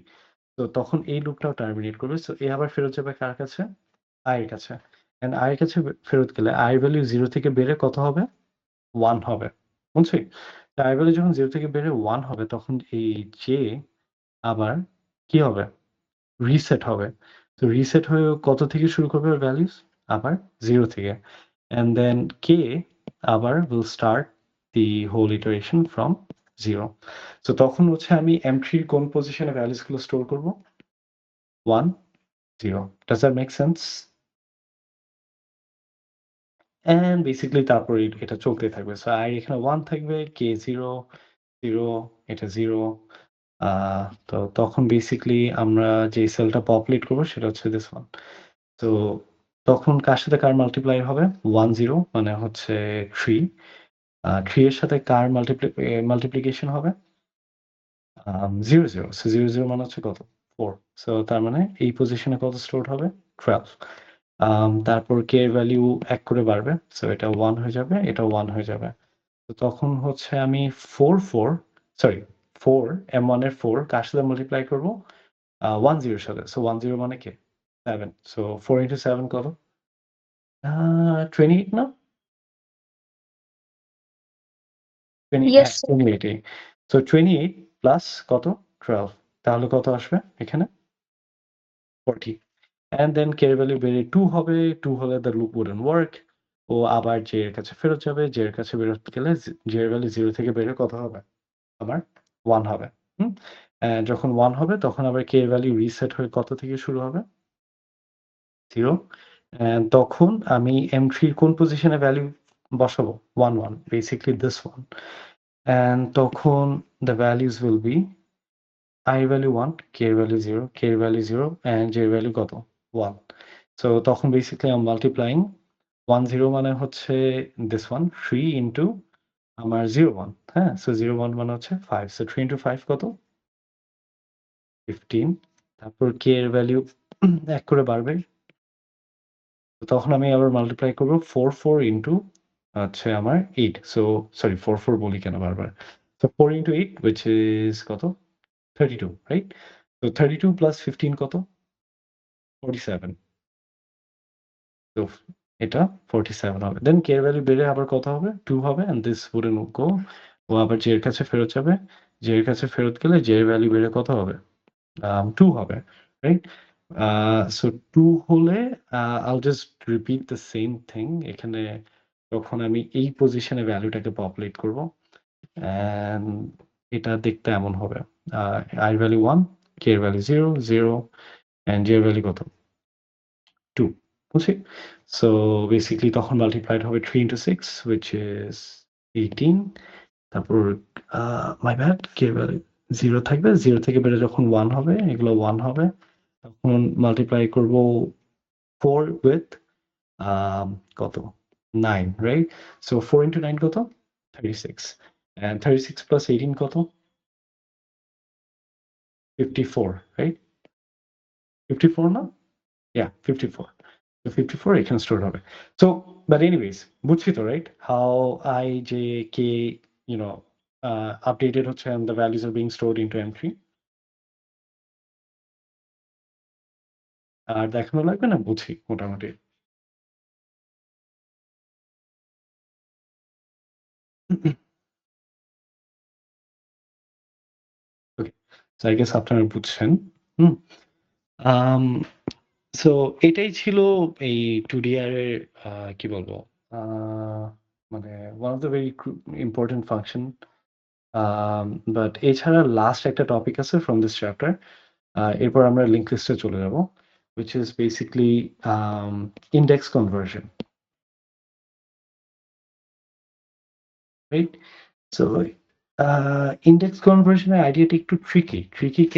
তো তখন এই লুপটাও টার্মিনেট করবে। সো এ আবার ফেরত যাবে কার কাছে? i এর কাছে। এন্ড i এর কাছে ফেরত গেলে i এর ভ্যালু 0 থেকে বেড়ে কত হবে? 1 হবে। বুঝছি? তো i এর ভ্যালু যখন 0 থেকে বেড়ে 1 হবে তখন এই j আবার কি হবে? রিসেট হবে। তো রিসেট হয়ে কত থেকে শুরু করবে ওর ভ্যালুস? আবার 0 থেকে। And then k আবার will start the whole iteration from 0. So তখন হচ্ছে আমি M3 এর কোন পজিশনে ভ্যালুস গুলো স্টোর করব? 1 0. Does that make sense? And basically তারপর এটা চলতেই থাকবে। So i এখানে 1 থাকবে, k 0 0, এটা 0. তো তখন বেসিক্যালি আমরা যে সেলটা পপুলেট করব সেটা হচ্ছে this one. তো তখন কার সাথে কার মাল্টিপ্লাই হবে? 1 0 মানে হচ্ছে 3. 3 এর সাথে কার মাল্টিপ্লিকেশন হবে? 0 0. সো 0 0 মানে হচ্ছে কত? 4. সো তার মানে এই পজিশনে কত স্টোরড হবে? 12. তারপর k এর ভ্যালু 1 করে বাড়বে। সো এটা 1 হয়ে যাবে, এটাও 1 হয়ে যাবে। তো তখন হচ্ছে আমি 4 M1 এর 4 কার সাথে মাল্টিপ্লাই করব? 1 0 এর সাথে। সো 1 0 মানে কে? 7. সো 4 into 7 কত? 28 না? 20, ইয়েস হ্যাঁ, 28 এই। সো 28 প্লাস কত? 12. তাহলে কত আসবে এখানে? 40. And then k এর ভ্যালু বেড়ে 2 হবে। 2 হলে the loop wouldn't work. ও আবার j এর কাছে ফেরত যাবে। j এর কাছে ফেরত গেলে j এর ভ্যালু 0 থেকে বেড়ে কত হবে? আবার 1 হবে। হুম? যখন 1 হবে তখন আবার k এর ভ্যালু রিসেট হয়ে কত থেকে শুরু হবে? 0. তখন আমি M3 এর কোন পজিশনে ভ্যালু বসাবো? 1 1. Basically this one. And তখন the values will be i এর ভ্যালু 1, k এর ভ্যালু 0, k এর ভ্যালু 0 and j এর ভ্যালু কত? 1. So তখন basically I'm multiplying 1 0 মানে হচ্ছে this one 3 into আমার 0 1, হ্যাঁ? So 0 1 মানে হচ্ছে 5. So 3 into 5 কত? 15. তারপর k এর ভ্যালু 1 করে বাড়বে। তো তখন আমি আবার মাল্টিপ্লাই করব 4 4 into হচ্ছে আমার 8. So sorry 4 4 বলি কেন বারবার? So 4 into 8 which is কত? 32, right? So 32 plus 15 কত? 47. So এটা 47 হবে। Then k এর ভ্যালু বেড়ে আবার কত হবে? 2 হবে and this wouldn't go. ও আবার j এর কাছে ফেরত যাবে। j এর কাছে ফেরত গেলে j এর ভ্যালু বেড়ে কত হবে? 2 হবে, রাইট? সো 2 হলে I'll just repeat the same thing. এখানে তখন আমি এই পজিশনে ভ্যালুটাকে পপুলেট করব। অ্যান্ড এটা দেখতে এমন হবে। i এর ভ্যালু 1, k এর ভ্যালু 0 0 and j এর ভ্যালু কত? 2. বুঝছি? সো বেসিক্যালি তখন মাল্টিপ্লাইড হবে 3 into 6 which is 18. তারপর মাই ব্যাড k এর ভ্যালু 0 থাকবে। 0 থেকে বেড়ে যখন 1 হবে, এগুলো 1 হবে। তখন মাল্টিপ্লাই করব 4 with কত? 9, রাইট? সো 4 into 9 কত? 36. And 36 plus 18 কত? 54, রাইট? 54 না? Yeah, 54. So 54 এখানে স্টোর হবে। So, but anyways, বুঝছি তো, right? How I, j, k, you know, updated হচ্ছে and the values are being stored into M3. আর দেখানো লাগবে না, বুঝি মোটামুটি। ওকে। সো আই গেস আপনারা বুঝছেন। হুম? আম সো এটাই ছিল এই 2DR এর কি বলবো? আ মানে one of the very important function. But এছাড়া লাস্ট একটা টপিক আছে ফ্রম দিস চ্যাপ্টার। এরপর আমরা লিঙ্ক লিস্টে চলে যাব। which is basically index conversion, right? So index কনভার্সনের আইডিয়াটা একটু ট্রিকি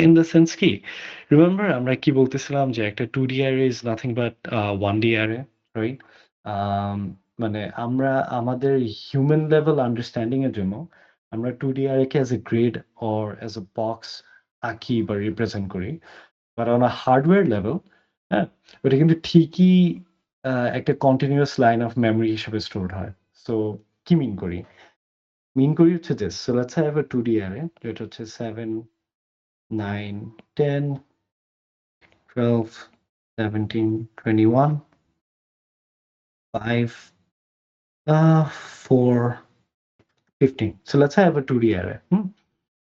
ইন দ্য সেন্স কি, রিমেম্বার আমরা কি বলতেছিলাম যে একটা 2D array is nothing but 1D array, right? মানে আমরা আমাদের হিউম্যান লেভেল আন্ডারস্ট্যান্ডিং এর জন্য আমরা 2D অ্যারেকে as a grid or as a box আঁকি বা রিপ্রেজেন্ট করি। But on a hardware level, হ্যাঁ, ওটা কিন্তু ঠিকই একটা কন্টিনিউয়াস লাইন অফ মেমরি হিসেবে স্টোরড হয়। সো কি মিন করি? মিন করি হচ্ছে this. So let's have a 2D array. যেটা হচ্ছে 7, 9, 10, 12, 17, 21, 5, 4, 15. So let's have a 2D array.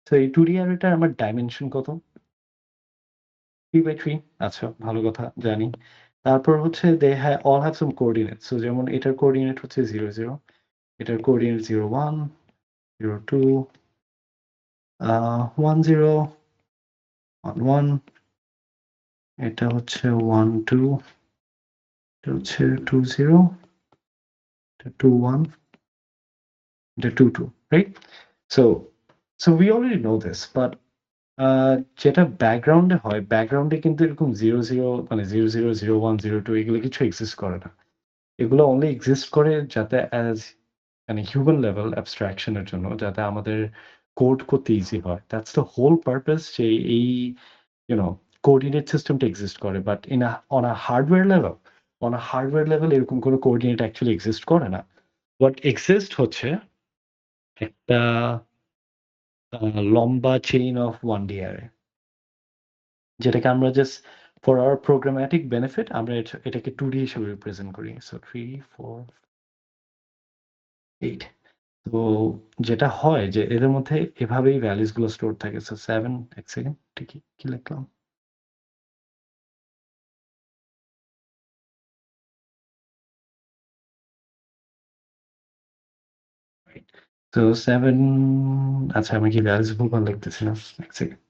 So এই 2D arrayটার আমার ডাইমেনশন কত? 3 by 3. আচ্ছা, ভালো কথা, জানি। তারপর হচ্ছে they all have some coordinates. So যেমন এটার কোঅর্ডিনেট হচ্ছে 0, 0, এটার কোঅর্ডিনেট 0, 1, 0, 2, 1, 0, 1, 1, এটা হচ্ছে 1, 2, এটা হচ্ছে 2, 0, এটা 2, 1, এটা 2, 2, right? So we already know this, but যেটা ব্যাকগ্রাউন্ডে হয়, ব্যাকগ্রাউন্ডে কিন্তু এরকম 0, 0, মানে 0, 0, 0, 1, 0, 2 এগুলো কিছু এক্সিস্ট করে না। এগুলো অনলি এক্সিস্ট করে যাতে অ্যাজ মানে হিউম্যান লেভেল অ্যাবস্ট্রাকশন এর জন্য, যাতে আমাদের কোড করতে ইজি হয়। দ্যাটস দ্য হোল পারপাস যে এই কোঅর্ডিনেট সিস্টেমটা এক্সিস্ট করে। But on a hardware level এরকম কোনো কোঅর্ডিনেট অ্যাকচুয়ালি এক্সিস্ট করে না। হোয়াট এক্সিস্ট হচ্ছে একটা লম্বা চেইন অফ 1D অ্যারে, যেটাকে আমরা just for our programmatic benefit আমরা এটাকে 2D হিসেবে রিপ্রেজেন্ট করি। সো 3, 4, 8। তো যেটা হয় যে এদের মধ্যে এভাবেই ভ্যালুস গুলো স্টোর থাকে। সো 7, এক সেকেন্ড, ঠিকই কি লিখলাম? তো 7, আচ্ছা আমি কি ভ্যালুস ভুলভাল লিখতেছিলাম? এক second.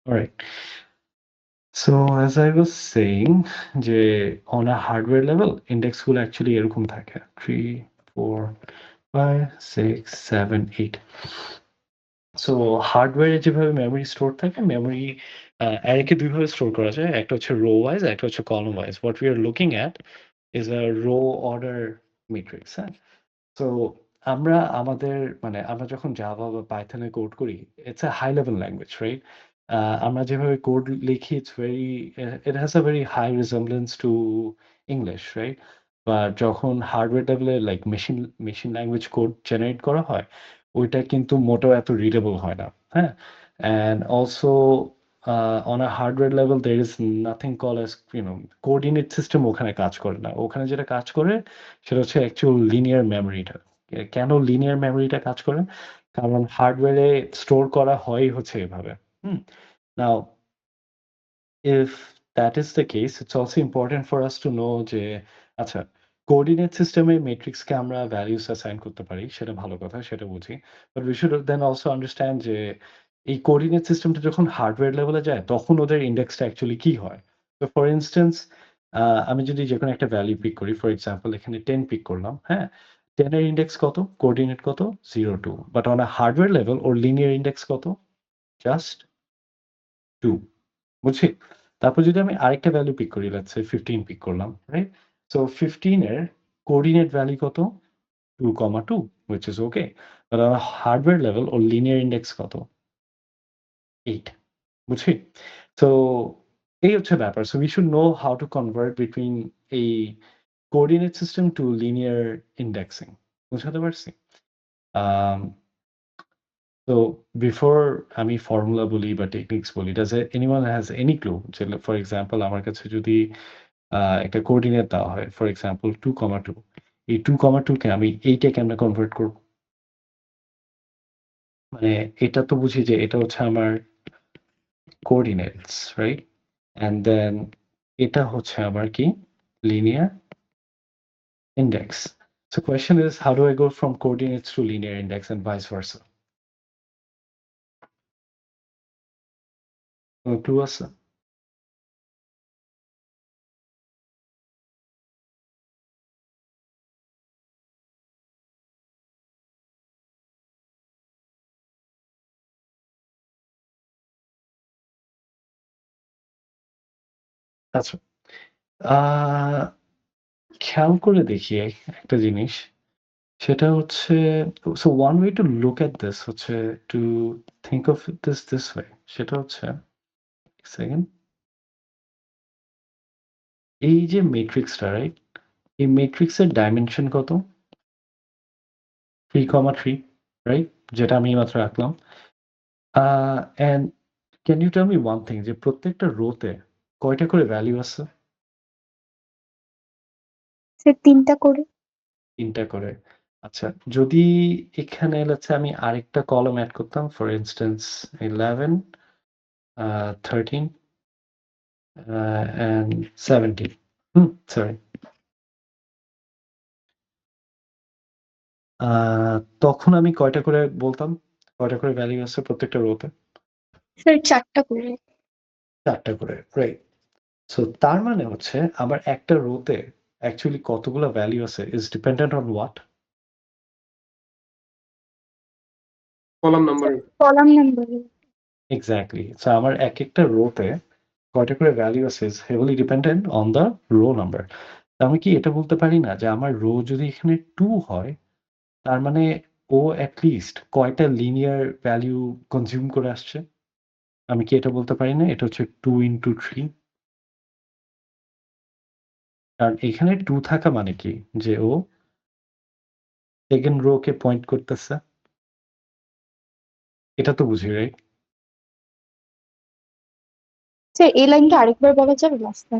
Alright. So as I was saying যে on a hardware level index গুলো অ্যাকচুয়ালি এরকম থাকে 3, 4, 5, 6, 7, 8। সো হার্ডওয়্যারে যেভাবে মেমরি স্টোর থাকে, মেমরি অ্যারেকে দুইভাবে স্টোর করা যায়। একটা হচ্ছে রো ওয়াইজ, একটা হচ্ছে column wise. What we are looking at is a row order matrix, হ্যাঁ? সো আমরা আমাদের মানে আমরা যখন জাভা বা পাইথনে কোড করি, it's a high level language, right? আমরা যেভাবে কোড লিখি, it has a very high resemblance to English, right? বা যখন হার্ডওয়্যার লেভেলে like machine language code generate করা হয়, ওইটা কিন্তু মোটেও এত রিডেবল হয় না, হ্যাঁ? And also on a hardware level there is nothing call as coordinate system ওখানে কাজ করে না। ওখানে যেটা কাজ করে সেটা হচ্ছে অ্যাকচুয়াল লিনিয়ার মেমোরিটা। কেন লিনিয়ার মেমোরিটা কাজ করে? কারণ হার্ডওয়্যারে স্টোর করা হয় হচ্ছে এভাবে। হুম? নাও if that is the case, it's also important for us to know যে আচ্ছা, কোঅর্ডিনেট সিস্টেমে মেট্রিক্সকে আমরা ভ্যালুস অ্যাসাইন করতে পারি। সেটা ভালো কথা, সেটা বুঝি। But we should then also understand যে এই কোঅর্ডিনেট সিস্টেমটা যখন হার্ডওয়্যার লেভেলে যায়, তখন ওদের ইন্ডেক্সটা অ্যাকচুয়ালি কি হয়? তো ফর ইনস্ট্যান্স আমি যদি যেকোনো একটা ভ্যালু পিক করি, ফর এক্সাম্পল এখানে 10 পিক করলাম, হ্যাঁ? 10 এর ইন্ডেক্স কত? কোঅর্ডিনেট কত? 0, 2। But on a hardware level or linear index কত? জাস্ট 2। বুঝছি? তারপর যদি আমি আরেকটা ভ্যালু পিক করি, লেটস সে 15 পিক করলাম, রাইট? সো 15 এর কোঅর্ডিনেট ভ্যালু কত? 2, 2, which is okay. But on a hardware level or linear index কত? 8. বুঝছি? So এই হচ্ছে ব্যাপার। So we should know how to convert between a coordinate system to linear indexing. বুঝাতে পারছি? Um, so before আমি formula বলি বা টেকনিক্স বলি, does anyone has any clue? যে for example আমার কাছে যদি একটা কোঅর্ডিনেট দেওয়া হয়, for example 2, 2, এই 2, 2 কে আমি 8 এ কেমনে কনভার্ট করব? মানে এটা তো বুঝি যে এটা হচ্ছে আমার coordinates, right? And then এটা হচ্ছে আমার কি? Linear index. So question is, how do I go from coordinates to linear index and vice versa? কোনো clue আছে? আচ্ছা। খেয়াল করে দেখি একটা জিনিস। সেটা হচ্ছে, so one way to look at this হচ্ছে to think of this way. সেটা হচ্ছে, এক সেকেন্ড। এই যে মেট্রিক্সটা, রাইট? এই মেট্রিক্সের ডাইমেনশন কত? 3, 3, রাইট? যেটা আমি মাত্র রাখলাম। And can you tell me one thing, যে প্রত্যেকটা রোতে কয়টা করে ভ্যালু আছে? স্যার 3টা করে। 3টা করে। আচ্ছা, যদি এখানে let's say আমি আরেকটা কলাম এড করতাম, for instance 11, 13, and 17. সরি। তখন আমি কয়টা করে বলতাম? কয়টা করে ভ্যালু আছে প্রত্যেকটা রোতে? স্যার 4টা করে। 4টা করে, রাইট? সো তার মানে হচ্ছে আমার একটা রোতে অ্যাকচুয়ালি কতগুলো ভ্যালু আছে is dependent on what? Column number. Column নাম্বারে। এক্স্যাক্টলি। সো আমার একেকটা রোতে কয়টা করে ভ্যালু আছে is heavily dependent on the row number. আমি কি এটা বলতে পারি না যে আমার রো যদি এখানে 2 হয়, তার মানে ও at least কয়টা লিনিয়ার ভ্যালু কনজিউম করে আসছে? আমি কি এটা বলতে পারি না? এটা হচ্ছে 2 into 3? কারণ এখানে 2 থাকা মানে কি? যে ও সেকেন্ড রো কে পয়েন্ট করতেছে। এটা তো বুঝি, রাইট? স্যার এই লাইনটা আরেকবার বলা যাবে লাস্টটা?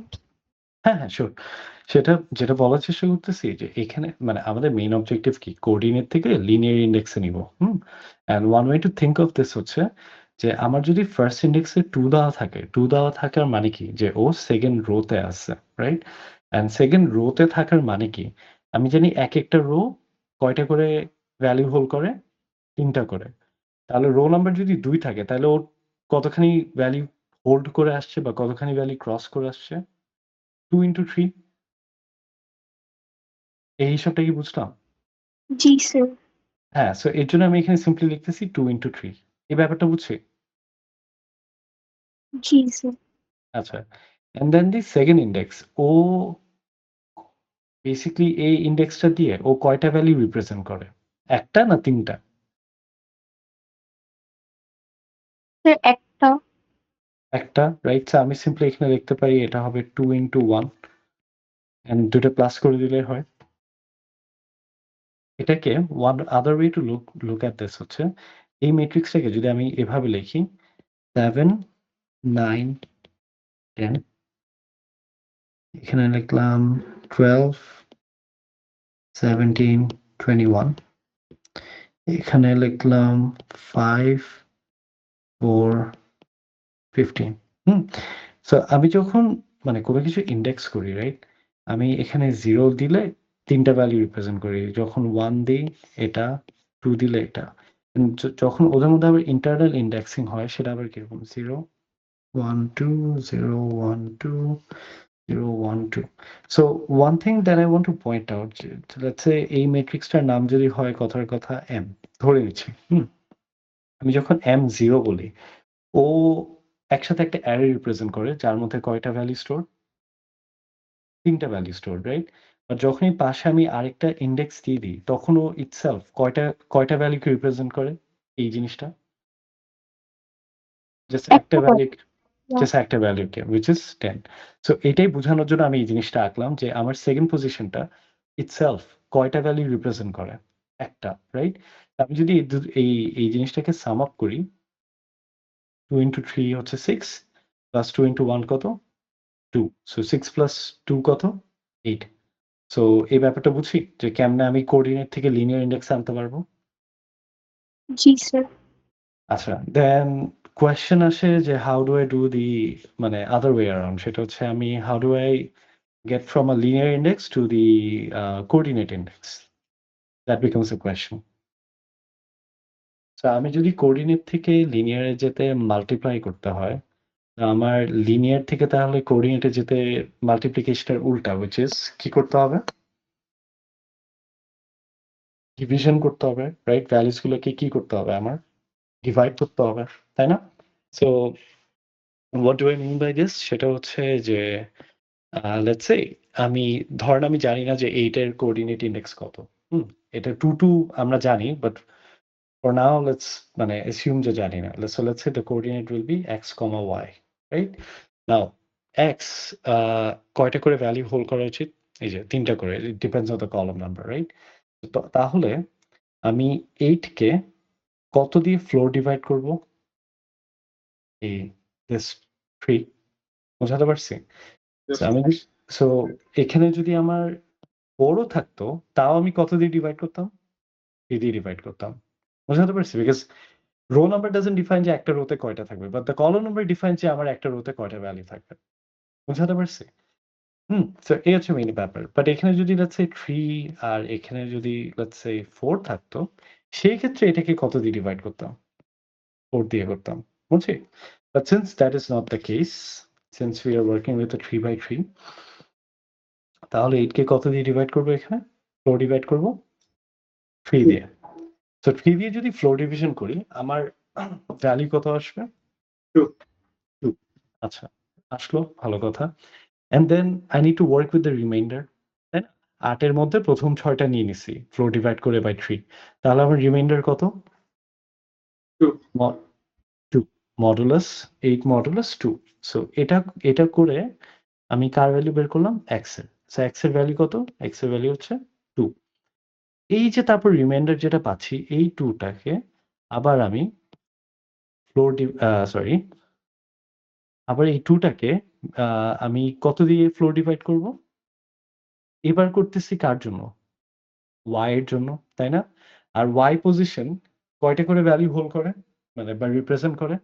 হ্যাঁ, হ্যাঁ, শিওর। সেটা যেটা বলার চেষ্টা করতেছি যে এখানে মানে আমাদের মেইন অবজেক্টিভ কি? কোঅর্ডিনেট থেকে লিনিয়ার ইনডেক্স এ নিব। And one way to think of this হচ্ছে যে আমার যদি ফার্স্ট ইনডেক্সে 2 দেওয়া থাকে, 2 দেওয়া থাকার মানে কি? যে ও সেকেন্ড রো তে আছে, রাইট? অ্যান্ড সেকেন্ড রো তে থাকার মানে কি? আমি জানি একেকটা রো কয়টা করে ভ্যালু হোল্ড করে? 3টা করে। তাহলে রো নাম্বার যদি 2 থাকে তাহলে ওর কতখানি ভ্যালু হোল্ড করে আসছে বা কতখানি ভ্যালু ক্রস করে আসছে? 2 into 3? এই হিসাবটা কি বুঝলাম? জি স্যার। হ্যাঁ, সো এর জন্য আমি এখানে সিম্পলি লিখতেছি 2 into 3। এই ব্যাপারটা বুঝছি? জি স্যার। আচ্ছা। And then the second index, ও বেসিক্যালি এই ইনডেক্সটা দিয়ে ও কয়টা ভ্যালু রিপ্রেজেন্ট করে? 1টা না 3টা? স্যার একটা। 1টা, রাইট? সো আমি সিম্পলি এখানে লিখতে পারি এটা হবে 2 into 1 অ্যান্ড 2টা প্লাস করে দিলে হয়। এটাকে one other way to look at this হচ্ছে, এই ম্যাট্রিক্সটাকে যদি আমি এভাবে লিখি 7, 9, 10, এখানে লিখলাম 12, 17, 21, এখানে লিখলাম 5, 4, 15। সো আমি যখন মানে কোনো কিছু ইন্ডেক্স করি, রাইট? আমি এখানে 0 দিলে 3টা ভ্যালু রিপ্রেজেন্ট করি। যখন 1 দিই এটা, 2 দিলে এটা। যখন ওদের মধ্যে আবার ইন্টারনাল ইন্ডেক্সিং হয় সেটা আবার কিরকম? 0, 1, 2, 0, 1, 2, 0, 1, 2. So one thing that I want to point out, যে let's say এই ম্যাট্রিক্সটার নাম যদি হয় কথার কথা M, ধরে নিচ্ছি। আমি যখন M0 বলি, ও একসাথে একটা অ্যারে রিপ্রেজেন্ট করে যার মধ্যে কয়টা ভ্যালু স্টোর? ৩ টা ভ্যালু স্টোর, রাইট? আর যখনই পাশে আমি আরেকটা ইনডেক্স দিয়ে দিই, তখনও ইটসেলফ কয়টা ভ্যালুকে রিপ্রেজেন্ট করে এই জিনিসটা? জাস্ট একটা একটা করে। Value Yeah. জাস্ট একটা ভ্যালুকে which is 10. সো এটাই বোঝানোর জন্য আমি এই জিনিসটা আঁকলাম যে আমার সেকেন্ড পজিশনটা ইটসেলফ কয়টা ভ্যালু রিপ্রেজেন্ট করে? একটা, রাইট? আমি যদি এই জিনিসটাকে সাম আপ করি 2 into 3 হচ্ছে 6 প্লাস 2 into 1 কত? 2. সো 6 প্লাস 2 কত? 8. সো এই ব্যাপারটা বুঝি যে কেমনে আমি কোঅর্ডিনেট থেকে লিনিয়ার ইনডেক্স আনতে পারবো? জি স্যার। আচ্ছা, দেন কোয়েশ্চেন আসে যে how do I do the মানে আদার ওয়ে অ্যারাউন্ড, সেটা হচ্ছে আমি how do I get from a linear index to the coordinate index? That becomes a question. So আমি যদি কোঅর্ডিনেট থেকে লিনিয়ারে যেতে মাল্টিপ্লাই করতে হয়, আমার লিনিয়ার থেকে তাহলে কোঅর্ডিনেটে যেতে মাল্টিপ্লিকেশনের উল্টা, which is কি করতে হবে? ডিভিশন করতে হবে, রাইট? ভ্যালুস গুলোকে কি করতে হবে আমার? ডিভাইড করতে হবে, তাই না? So what do I mean by this? সেটা হচ্ছে যে লেটস সে ধরেন আমি জানি না যে 8 এর কোঅর্ডিনেট ইনডেক্স কত। এটা 2 আমরা জানি, বাট for now let's মানে assume যে জানি না। Let's say the coordinate will be x, y, right? Now x কয়টা করে ভ্যালু হোল্ড করা উচিত? এই যে 3 টা করে। It depends on the column number, right? তাহলে আমি 8 কে কত দিয়ে ফ্লোর ডিভাইড করব? এই this 3 বোঝাতে পারছি? Yes, So, সো এখানে যদি আমার 4 ও থাকতো, তাও আমি কত দিয়ে ডিভাইড করতাম? 3 দিয়ে ডিভাইড করতাম। বোঝাতে পারছি? Because rho number doesn't define যে একটা রোতে কয়টা থাকবে, but the column number define যে আমার একটা রোতে কয়টা ভ্যালু থাকবে। বুঝাতে পারছি? সো এই হচ্ছে মেইন ব্যাপার। বাট এখানে যদি লেটস সে 3 আর এখানে যদি লেটস সে 4 থাকতো, সেই ক্ষেত্রে এটাকে কত দিয়ে ডিভাইড করতাম? 4 দিয়ে করতাম। বুঝছি? But since that is not the case, since we are working with a 3/3, তাহলে 8 কে কত দিয়ে ডিভাইড করব এখানে? 4 ডিভাইড করব 3 দিয়ে। সো 3 দিয়ে যদি ফ্লোর ডিভিশন করি, আমার ভ্যালু কত আসবে? 2. 2. আচ্ছা, আসলো, ভালো কথা। And then I need to work with the remainder, তাই না? 8 এর মধ্যে প্রথম 6 টা নিয়ে নিছি, ফ্লোর ডিভাইড করে বাই 3। তাহলে আমার রিমাইন্ডার কত? 2. 2 মডুলাস 8 মডুলাস 2। সো এটা করে আমি কার ভ্যালু বের করলাম? x এর। সো x এর ভ্যালু কত? x এর ভ্যালু হচ্ছে 2। এই যে তারপর রিমাইন্ডার যেটা পাচ্ছি, এই 2 টাকে আবার আমি আবার এই 2 টাকে আমি কত দিয়ে ফ্লোর ডিভাইড করব? এবার করতেছি কার জন্য? y এর জন্য, তাই না? আর y পজিশন কয়টা করে ভ্যালু হোল্ড করে? মানে বা রিপ্রেজেন্ট করে?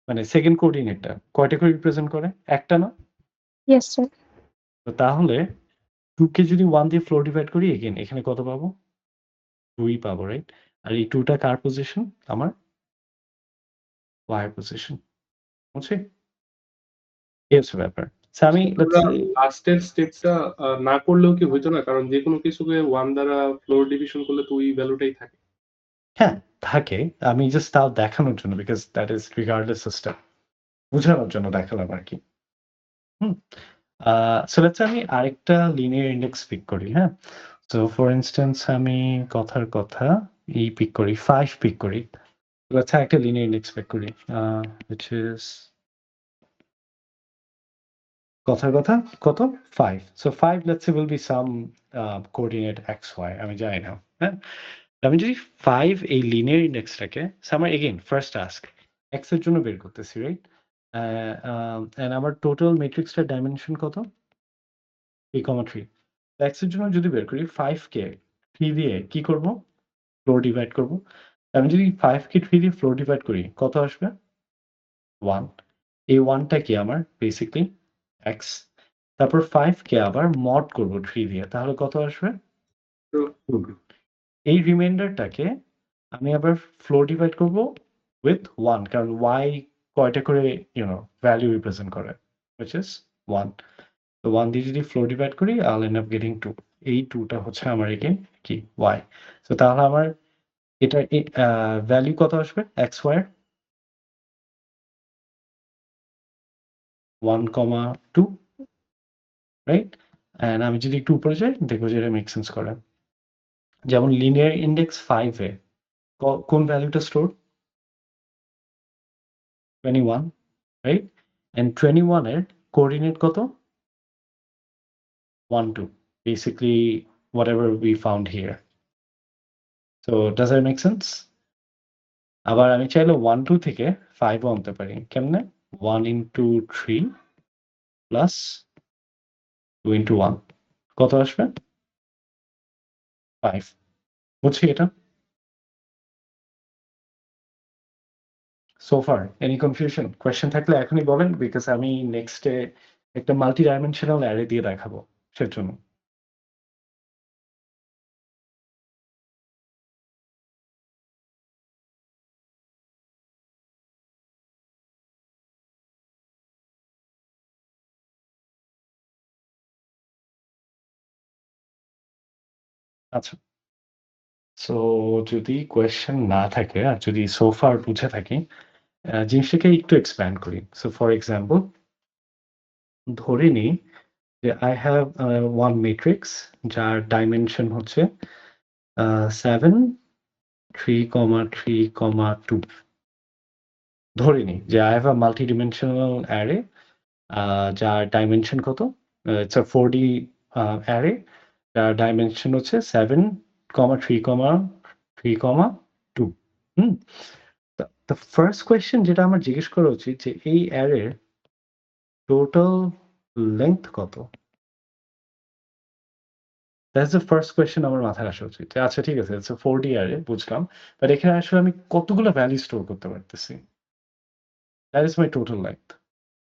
মানে সেকেন্ড কোঅর্ডিনেটটা কয়টা করে রিপ্রেজেন্ট করে? একটা না? Yes sir. তো তাহলে 2 কে যদি 1 দিয়ে ফ্লোর ডিভাইড করি, এগেইন এখানে কত পাবো? 2 পাবো, রাইট? আর এই 2 টা কার পজিশন? আমার y এর পজিশন। বুঝছি? এই হচ্ছে ব্যাপার। সো আমি লেটস সে লাস্টের স্টেপটা না করলেও কি হইতো না? কারণ যেকোনো কিছুকে 1 দ্বারা ফ্লোর ডিভিশন করলে তো ওই ভ্যালুটাই থাকে। হ্যাঁ, থাকে। আমি জাস্ট তাও দেখানোর জন্য, because that is regardless system. বুঝানোর জন্য দেখালাম আরকি। হুম? সো লেটস সে আমি আরেকটা লিনিয়ার ইনডেক্স পিক করি, হ্যাঁ? সো ফর ইনস্ট্যান্স আমি কথার কথা পিক করি, 5 পিক করি। লেটস সে একটা লিনিয়ার ইনডেক্স পিক করি। which is কথার কথা কত? 5. So 5 let's say will be some coordinate xy, আমি জানি না। হ্যাঁ? আমি যদি 5 এই লিনিয়ার ইনডেক্সটাকে, সো আমার এগেইন ফার্স্ট টাস্ক x এর জন্য বের করতেছি, রাইট? এন্ড আমার টোটাল ম্যাট্রিক্সটার ডাইমেনশন কত? 3,3। x এর জন্য যদি বের করি, 5 কে 3 দিয়ে কি করব? ফ্লোর ডিভাইড করব। আমি যদি 5 কে 3 দিয়ে ফ্লোর ডিভাইড করি, কত আসবে? 1। এই 1 টা কি আমার? Basically x। তারপর 5 কে আবার মড করব 3 দিয়ে। তাহলে কত আসবে? 2। এই রিমাইন্ডারটাকে আমি আবার ফ্লোর ডিভাইড করব উইথ 1, কারণ y কয়টা করে ভ্যালু রিপ্রেজেন্ট করে, which is 1। তো 1 দিয়ে যদি ফ্লোর ডিভাইড করি, I'll end up getting 2। এই 2 টা হচ্ছে আমার এগেইন কি? y। সো তাহলে আমার এটা ভ্যালু কত আসবে? xy এর? 1,2, রাইট? অ্যান্ড আমি যদি একটু উপরে যাই দেখবো যে এটা মেক সেন্স করে। যেমন লিনিয়ার ইন্ডেক্স 5 এ কোন ভ্যালুটা স্টোর? 21, রাইট? অ্যান্ড 21 এর কোঅর্ডিনেট কত? 1, 2. Basically whatever we found here. So does that make sense? আবার আমি চাইলে 1, 2 থেকে 5 ও আনতে পারি। কেমনে? 1 into 3 plus 2 into 1 কত আসবে? 5. বুঝছি এটা? So far any confusion? Question থাকলে এখনই বলেন, because আমি নেক্সট এ একটা মাল্টি ডাইমেনশনাল অ্যারে দিয়ে দেখাবো সেজন্য। আচ্ছা, সো যদি কোয়েশ্চেন না থাকে আর যদি so far বুঝে থাকি, জিনিসটাকে একটু এক্সপ্যান্ড করি। সো ফর এক্সাম্পল ধরে নিই যে I have one matrix যার ডাইমেনশন হচ্ছে 7, 3, 3, 2. ধরে নিই যে I have a multi-dimensional array যার ডাইমেনশন কত? It's a 4D array যার ডাইমেনশন হচ্ছে 7, 3, 3, 2. হুম? The first question যেটা আমার জিজ্ঞেস করা উচিত যে এই অ্যারের টোটাল লেংথ কত? That's the first question আমার মাথায় আসা উচিত। আচ্ছা ঠিক আছে, it's a 4D array বুঝলাম। বাট এখানে আসলে আমি কতগুলো ভ্যালু স্টোর করতে পারতেছি? That is my total length.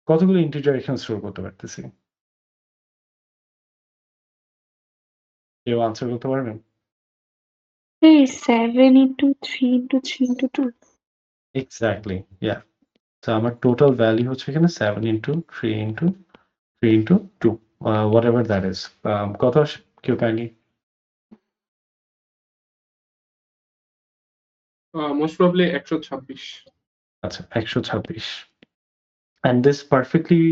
কতগুলো ইন্টিজার এখানে স্টোর করতে পারতেছি? কেউ আনসার করতে পারবেন? 7 into 3 into 3 into 2. এক্সাক্টলি, ইয়া। তো আমার টোটাল ভ্যালু হচ্ছে এখানে 7 into 3 into 3 into 2, whatever that is. কত আসে? কেউ কাইন্ডলি মোস্ট প্রবাবলি 126। আচ্ছা 126. And this perfectly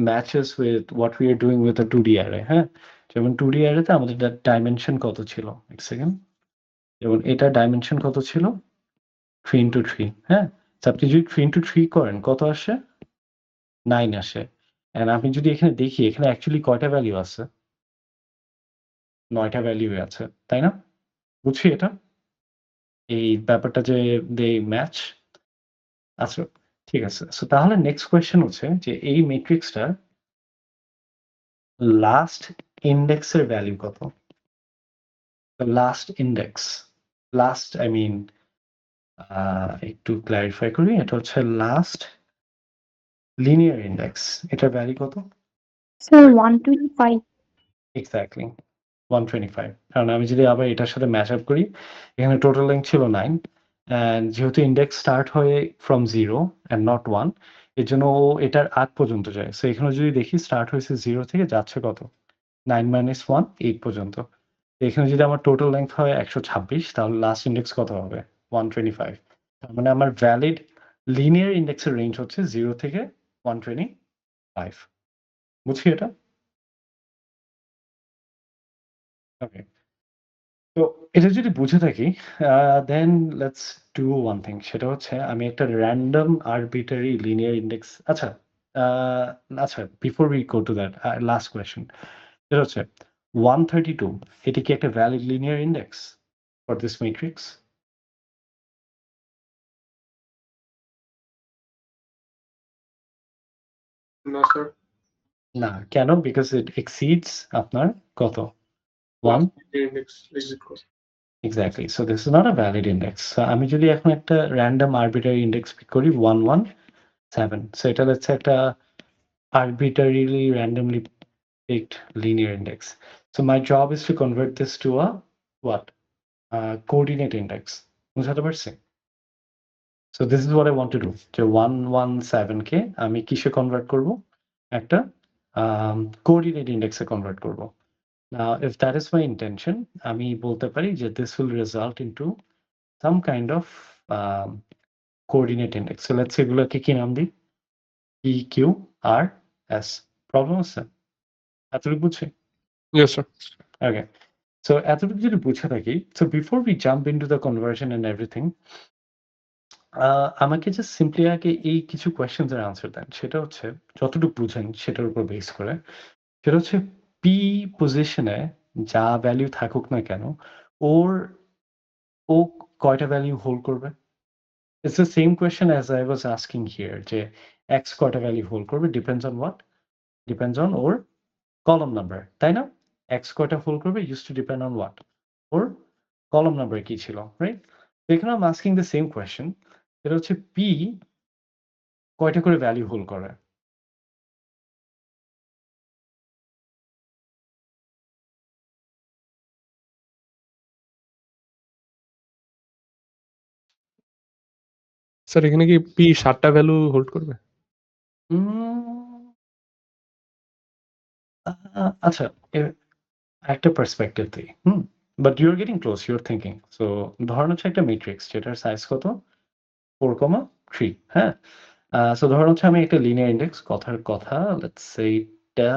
matches with what we are doing with a 2D array, হ্যাঁ? যেমন 2D array তে আমাদের ডাইমেনশন কত ছিল? এক সেকেন্ড। যেমন এটা ডাইমেনশন কত ছিল? 3 into 3, হ্যাঁ? তো আপনি যদি 3 into 3 করেন কত আসে? 9 আসে। অ্যান্ড আপনি যদি এখানে দেখি এখানে অ্যাকচুয়ালি কয়টা ভ্যালু আছে? 9 টা ভ্যালু আছে, তাই না? বুঝছি এটা? এই ব্যাপারটা যে they match? আচ্ছা, ঠিক আছে। সো তাহলে নেক্সট কোয়েশ্চেন হচ্ছে যে এই ম্যাট্রিক্সটার লাস্ট ইন্ডেক্সের ভ্যালু কত? Last index, last I mean একটু ক্লারিফাই করি, এটা হচ্ছে লাস্ট লিনিয়ার ইন্ডেক্স, এটার ভ্যালু কত? Sir, 125. এক্স্যাক্টলি 125। কারণ আমি যদি আবার এটার সাথে ম্যাচ আপ করি, এখানে টোটাল লেংথ ছিল 9, অ্যান্ড যেহেতু ইন্ডেক্স স্টার্ট হয় ফ্রম 0 অ্যান্ড নট 1, এর জন্য ও এটার আগ পর্যন্ত যায়। সো এখানে যদি দেখি স্টার্ট হয়েছে 0 থেকে, যাচ্ছে কত? 9 minus 1, 8 পর্যন্ত। এখানে যদি আমার টোটাল লেংথ হয় 126, তাহলে লাস্ট ইন্ডেক্স কত হবে? 125। তার মানে আমার ভ্যালিড লিনিয়ার ইন্ডেক্সের রেঞ্জ হচ্ছে 0 থেকে 125। বুঝছি এটা? ওকে। তো এটা যদি বুঝে থাকি, then let's do one thing. সেটা হচ্ছে আমি একটা র‍্যান্ডম আরবিট্রারি লিনিয়ার ইন্ডেক্স, আচ্ছা, আচ্ছা, before we go to that, last question. এটা হচ্ছে 132, এটা কি একটা valid linear index for this matrix? না স্যার। না, কেন? বিকজ ইট এক্সিডস আপনার কত? 1? ইন্ডেক্স এক্সিট করে। Exactly. So this is not a valid index. So আমি যদি এখন একটা র‍্যান্ডম আরবিট্রারি ইন্ডেক্স পিক করি 117, সো এটা হচ্ছে একটা arbitrarily randomly picked linear index. So my job is to convert this to a what? Coordinate index. বুঝাতে পারছি? So this is what I want to do. যে 117 কে আমি কিসে কনভার্ট করব? একটা coordinate index এ কনভার্ট করব। Now if that is my intention, আমি বলতে পারি যে this will result into some kind of coordinate index. So let's say এগুলোকে কি নাম দিই? P, Q, R, S. Problem আছে? এতটুকু বুঝছি? Yes sir. Okay. So এতটুকু যদি বুঝে থাকি, so before we jump into the conversion and everything, আমাকে জাস্ট সিম্পলি আগে এই কিছু কোয়েশ্চেনস এর আনসার দেন। সেটা হচ্ছে যতটুকু বুঝেন সেটার উপর বেস করে। সেটা হচ্ছে P পজিশনে যা ভ্যালু থাকুক না কেন, ওর ও কয়টা ভ্যালু হোল্ড করবে? It's the same question as I was asking here যে X কয়টা ভ্যালু হোল্ড করবে depends on what? Depends on or column number, তাই না? X কয়টা হোল্ড করবে used to depend on what? Or column number কি ছিল, রাইট? এখানে I'm asking the same question. সেটা হচ্ছে P কয়টা করে ভ্যালু হোল্ড করে? স্যার এখানে কি P 7 টা ভ্যালু হোল্ড করবে? উম আচ্ছা, একটা পার্সপেক্টিভ দিই। But you are getting close, you are thinking. So ধরেন হচ্ছে একটা ম্যাট্রিক্স যেটার সাইজ কত? 4,3, হ্যাঁ? সো ধরেন হচ্ছে আমি একটা লিনিয়ার ইনডেক্স, কথার কথা লেটস সে এটা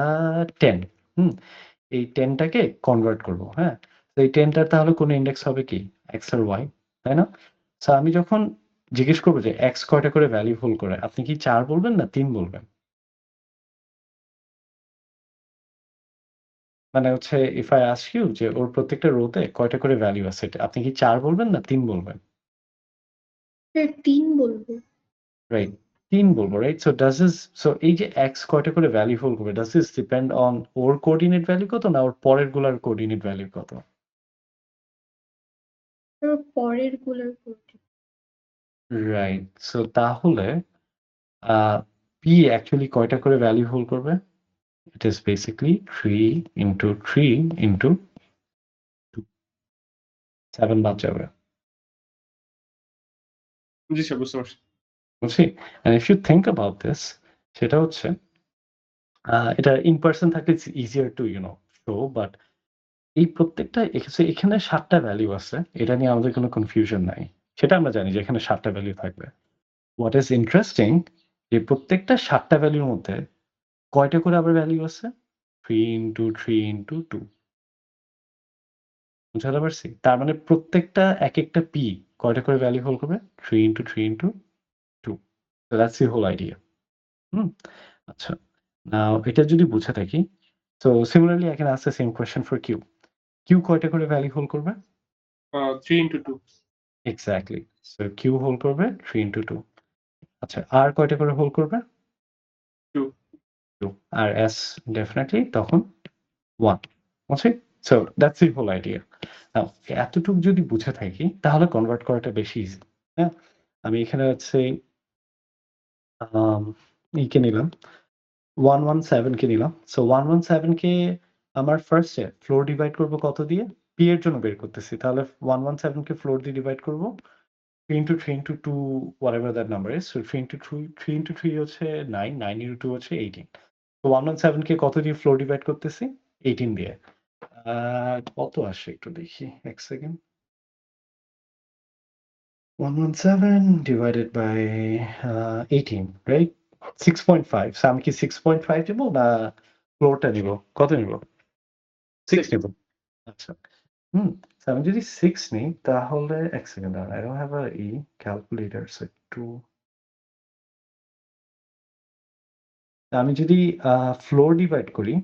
10, হুম? এই 10 টাকে কনভার্ট করব, হ্যাঁ? তো এই 10 টার তাহলে কোন ইনডেক্স হবে কি? X আর Y, তাই না? সো আমি যখন জিজ্ঞেস করব যে X কয়টা করে ভ্যালু হোল্ড করে, আপনি কি 4 বলবেন না 3 বলবেন? মানে হচ্ছে ইফ আই আস্ক ইউ যে ওর প্রত্যেকটা রোতে কয়টা করে ভ্যালু আছে, আপনি কি 4 বলবেন না 3 বলবেন? স্যার 3 বলবো। রাইট, 3 বলব, right? So does this, so এই যে x কয়টা করে ভ্যালু হোল্ড করবে, does this depend on or coordinate value কত না ওর পরের গুলার কোঅর্ডিনেট ভ্যালু কত? স্যার পরের গুলোর করতে। রাইট। সো তাহলে p অ্যাকচুয়ালি কয়টা করে ভ্যালু হোল্ড করবে? It is basically 3 into 3 into 2, 7 বাদ যাবে। জি স্যার, বুঝতে পারছি। বুঝছি? And if you think about this, সেটা হচ্ছে এটা ইন পারসন থাকলে it's easier to show, but এই প্রত্যেকটা এখানে ৭ টা ভ্যালু আছে। এটা নিয়ে আমাদের কোনো কনফিউশন নাই। সেটা আমরা জানি যে এখানে ৭ টা ভ্যালু থাকবে। হোয়াট ইজ ইন্টারেস্টিং যে প্রত্যেকটা ৭ টা ভ্যালুর মধ্যে কয়টা করে আবার ভ্যালু আছে? 3 ইনটু 3 ইনটু 2, বুঝাতে পারছি? তার মানে প্রত্যেকটা একেকটা p কয়টা করে ভ্যালু হোল্ড করবে? 3 into 3 into 2. So that's the whole idea. হুম? আচ্ছা। নাও এটা যদি বুঝে থাকি, so similarly I can ask the same question for q. q কয়টা করে ভ্যালু হোল্ড করবে? 3 into 2। Exactly. So q hold করবে 3 ইনটু 2. আচ্ছা, আর কয়টা করে হোল্ড করবে? 2। 2. আর s ডেফিনিটলি তখন 1, বুঝছি? So that's the whole idea. Now এতটুকু যদি বুঝে থাকি তাহলে কনভার্ট করাটা বেশি ইজি। হ্যাঁ? আমি এখানে হচ্ছে আম কে নিলাম, 117 কে নিলাম। সো 117 কে আমার ফার্স্ট এ ফ্লোর ডিভাইড করব কত দিয়ে? p এর জন্য বের করতেছি। তাহলে 117 কে ফ্লোর দিয়ে ডিভাইড করব 3 into 3 into 2, whatever that number is. So 3 into 3 into 3 হচ্ছে 9, 9 into 2 হচ্ছে 18. তো 117 কে কত দিয়ে ফ্লোর ডিভাইড করতেছি? 18 দিয়ে। কত আসে একটু দেখি। 1 second. 117 divided by 18, right? 6.5. So আমি কি 6.5 দিব না ফ্লোরটা নিব? কত নিব? 6 নিব। আচ্ছা। So আমি যদি 6 নিই তাহলে 1 সেকেন্ড দাঁড়ান। I don't have a calculator, so একটু আমি যদি ফ্লোর ডিভাইড করি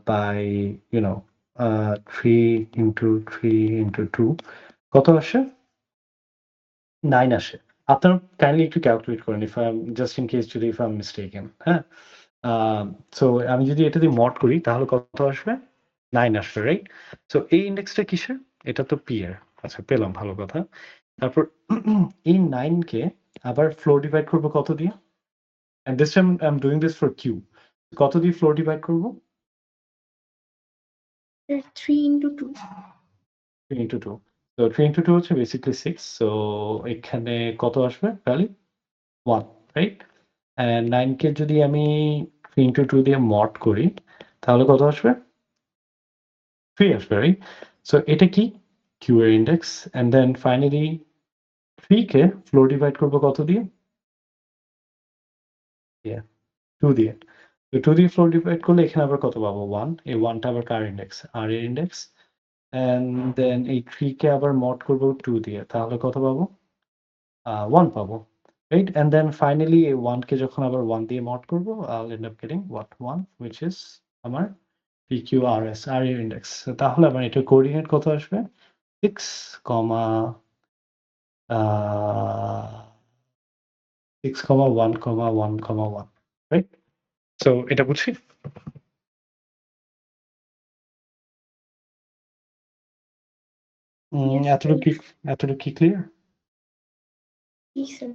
বাই 3 ইনটু 3 ইনটু 2 কত আসে? 9 আসে। আপনারা কাইন্ডলি একটু ক্যালকুলেট করেন if I am just in case যদি ইফ আই এম মিস্টেকেন, হ্যাঁ? সো আমি যদি এটা দিয়ে মড করি তাহলে কত আসবে? 9 আসবে, রাইট? সো এই ইনডেক্সটা কিসের? এটা তো p এর। আচ্ছা, পেলাম, ভালো কথা। তারপর এই 9 কে আবার ফ্লোর ডিভাইড করব কত দিয়ে? And this time I'm doing this for q. কত দিয়ে ফ্লোর ডিভাইড করব? 3 into 2. 3 into 2. So 3 into 2 হচ্ছে basically 6. So এখানে কত আসবে ভ্যালু? 1, রাইট? And 9 কে যদি আমি 3 into 2 দিয়ে মড করি তাহলে কত আসবে? 3 আসবে, রাইট? So এটা কি? q এর index. And then finally 3 K floor divide করব কত দিয়ে? Yeah, 2 দিয়ে। তো 2 দিয়ে ফ্লোর ডিভাইড করলে এখানে আবার কত পাবো? 1, এই 1 টা আবার কার ইনডেক্স? R এর ইনডেক্স। অ্যান্ড দেন এই 3 কে আবার মড করব 2 দিয়ে। তাহলে কত পাবো? 1 পাবো। রাইট? অ্যান্ড দেন ফাইনালি এই 1 কে যখন আবার 1 দিয়ে মড করব, I'll end up getting what? 1, which is আমার PQRS, R এর ইনডেক্স। তাহলে আমার এটার কোঅর্ডিনেট কত আসবে? 6, আ 6, 1, 1, 1, রাইট? সো এটা বুঝছি? Yes, এতটুকু কি ক্লিয়ার? জি স্যার।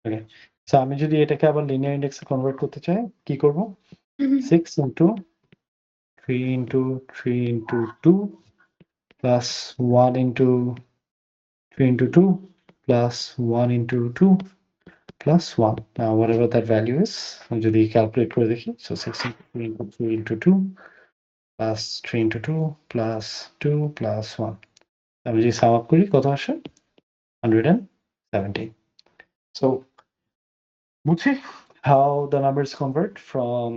ওকে। সো আমি যদি এটাকে আবার লিনিয়ার ইনডেক্সে কনভার্ট করতে চাই, কি করব? 6 into 3 into 3 into 2 plus 1 into 3 into 2 plus 1 into 2 plus 1. Now, whatever that value is, যদি calculate করে দেখি, so 6 into 3 into 2 into 2 plus 3 into 2 plus 2 plus 1. আমি যদি sum up করি কত আসে? 117. So, বুঝছি how the numbers convert from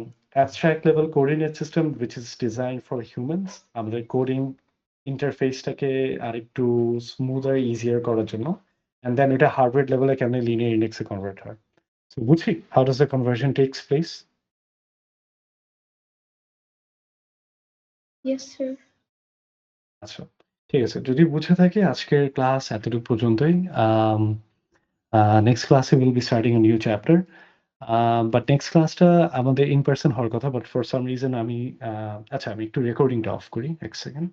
abstract level coordinate system which is designed for humans আমাদের কোডিং ইন্টারফেসটাকে আরেকটু স্মুদার ইজিয়ার করার জন্য and then এটা হার্ডওয়্যার লেভেলে কেমনে লিনিয়ার ইন্ডেক্সে কনভার্ট হয় so বুঝছি how does the conversion takes place Yes, sir. আচ্ছা ঠিক আছে যদি বুঝে থাকে আজকের ক্লাস এতটুকু পর্যন্তই নেক্সট ক্লাসে will be starting a new chapter but next ক্লাসটা আমাদের ইন পার্সন হওয়ার কথা বাট ফর সাম রিজন আমি আচ্ছা আমি একটু রেকর্ডিংটা অফ করি এক সেকেন্ড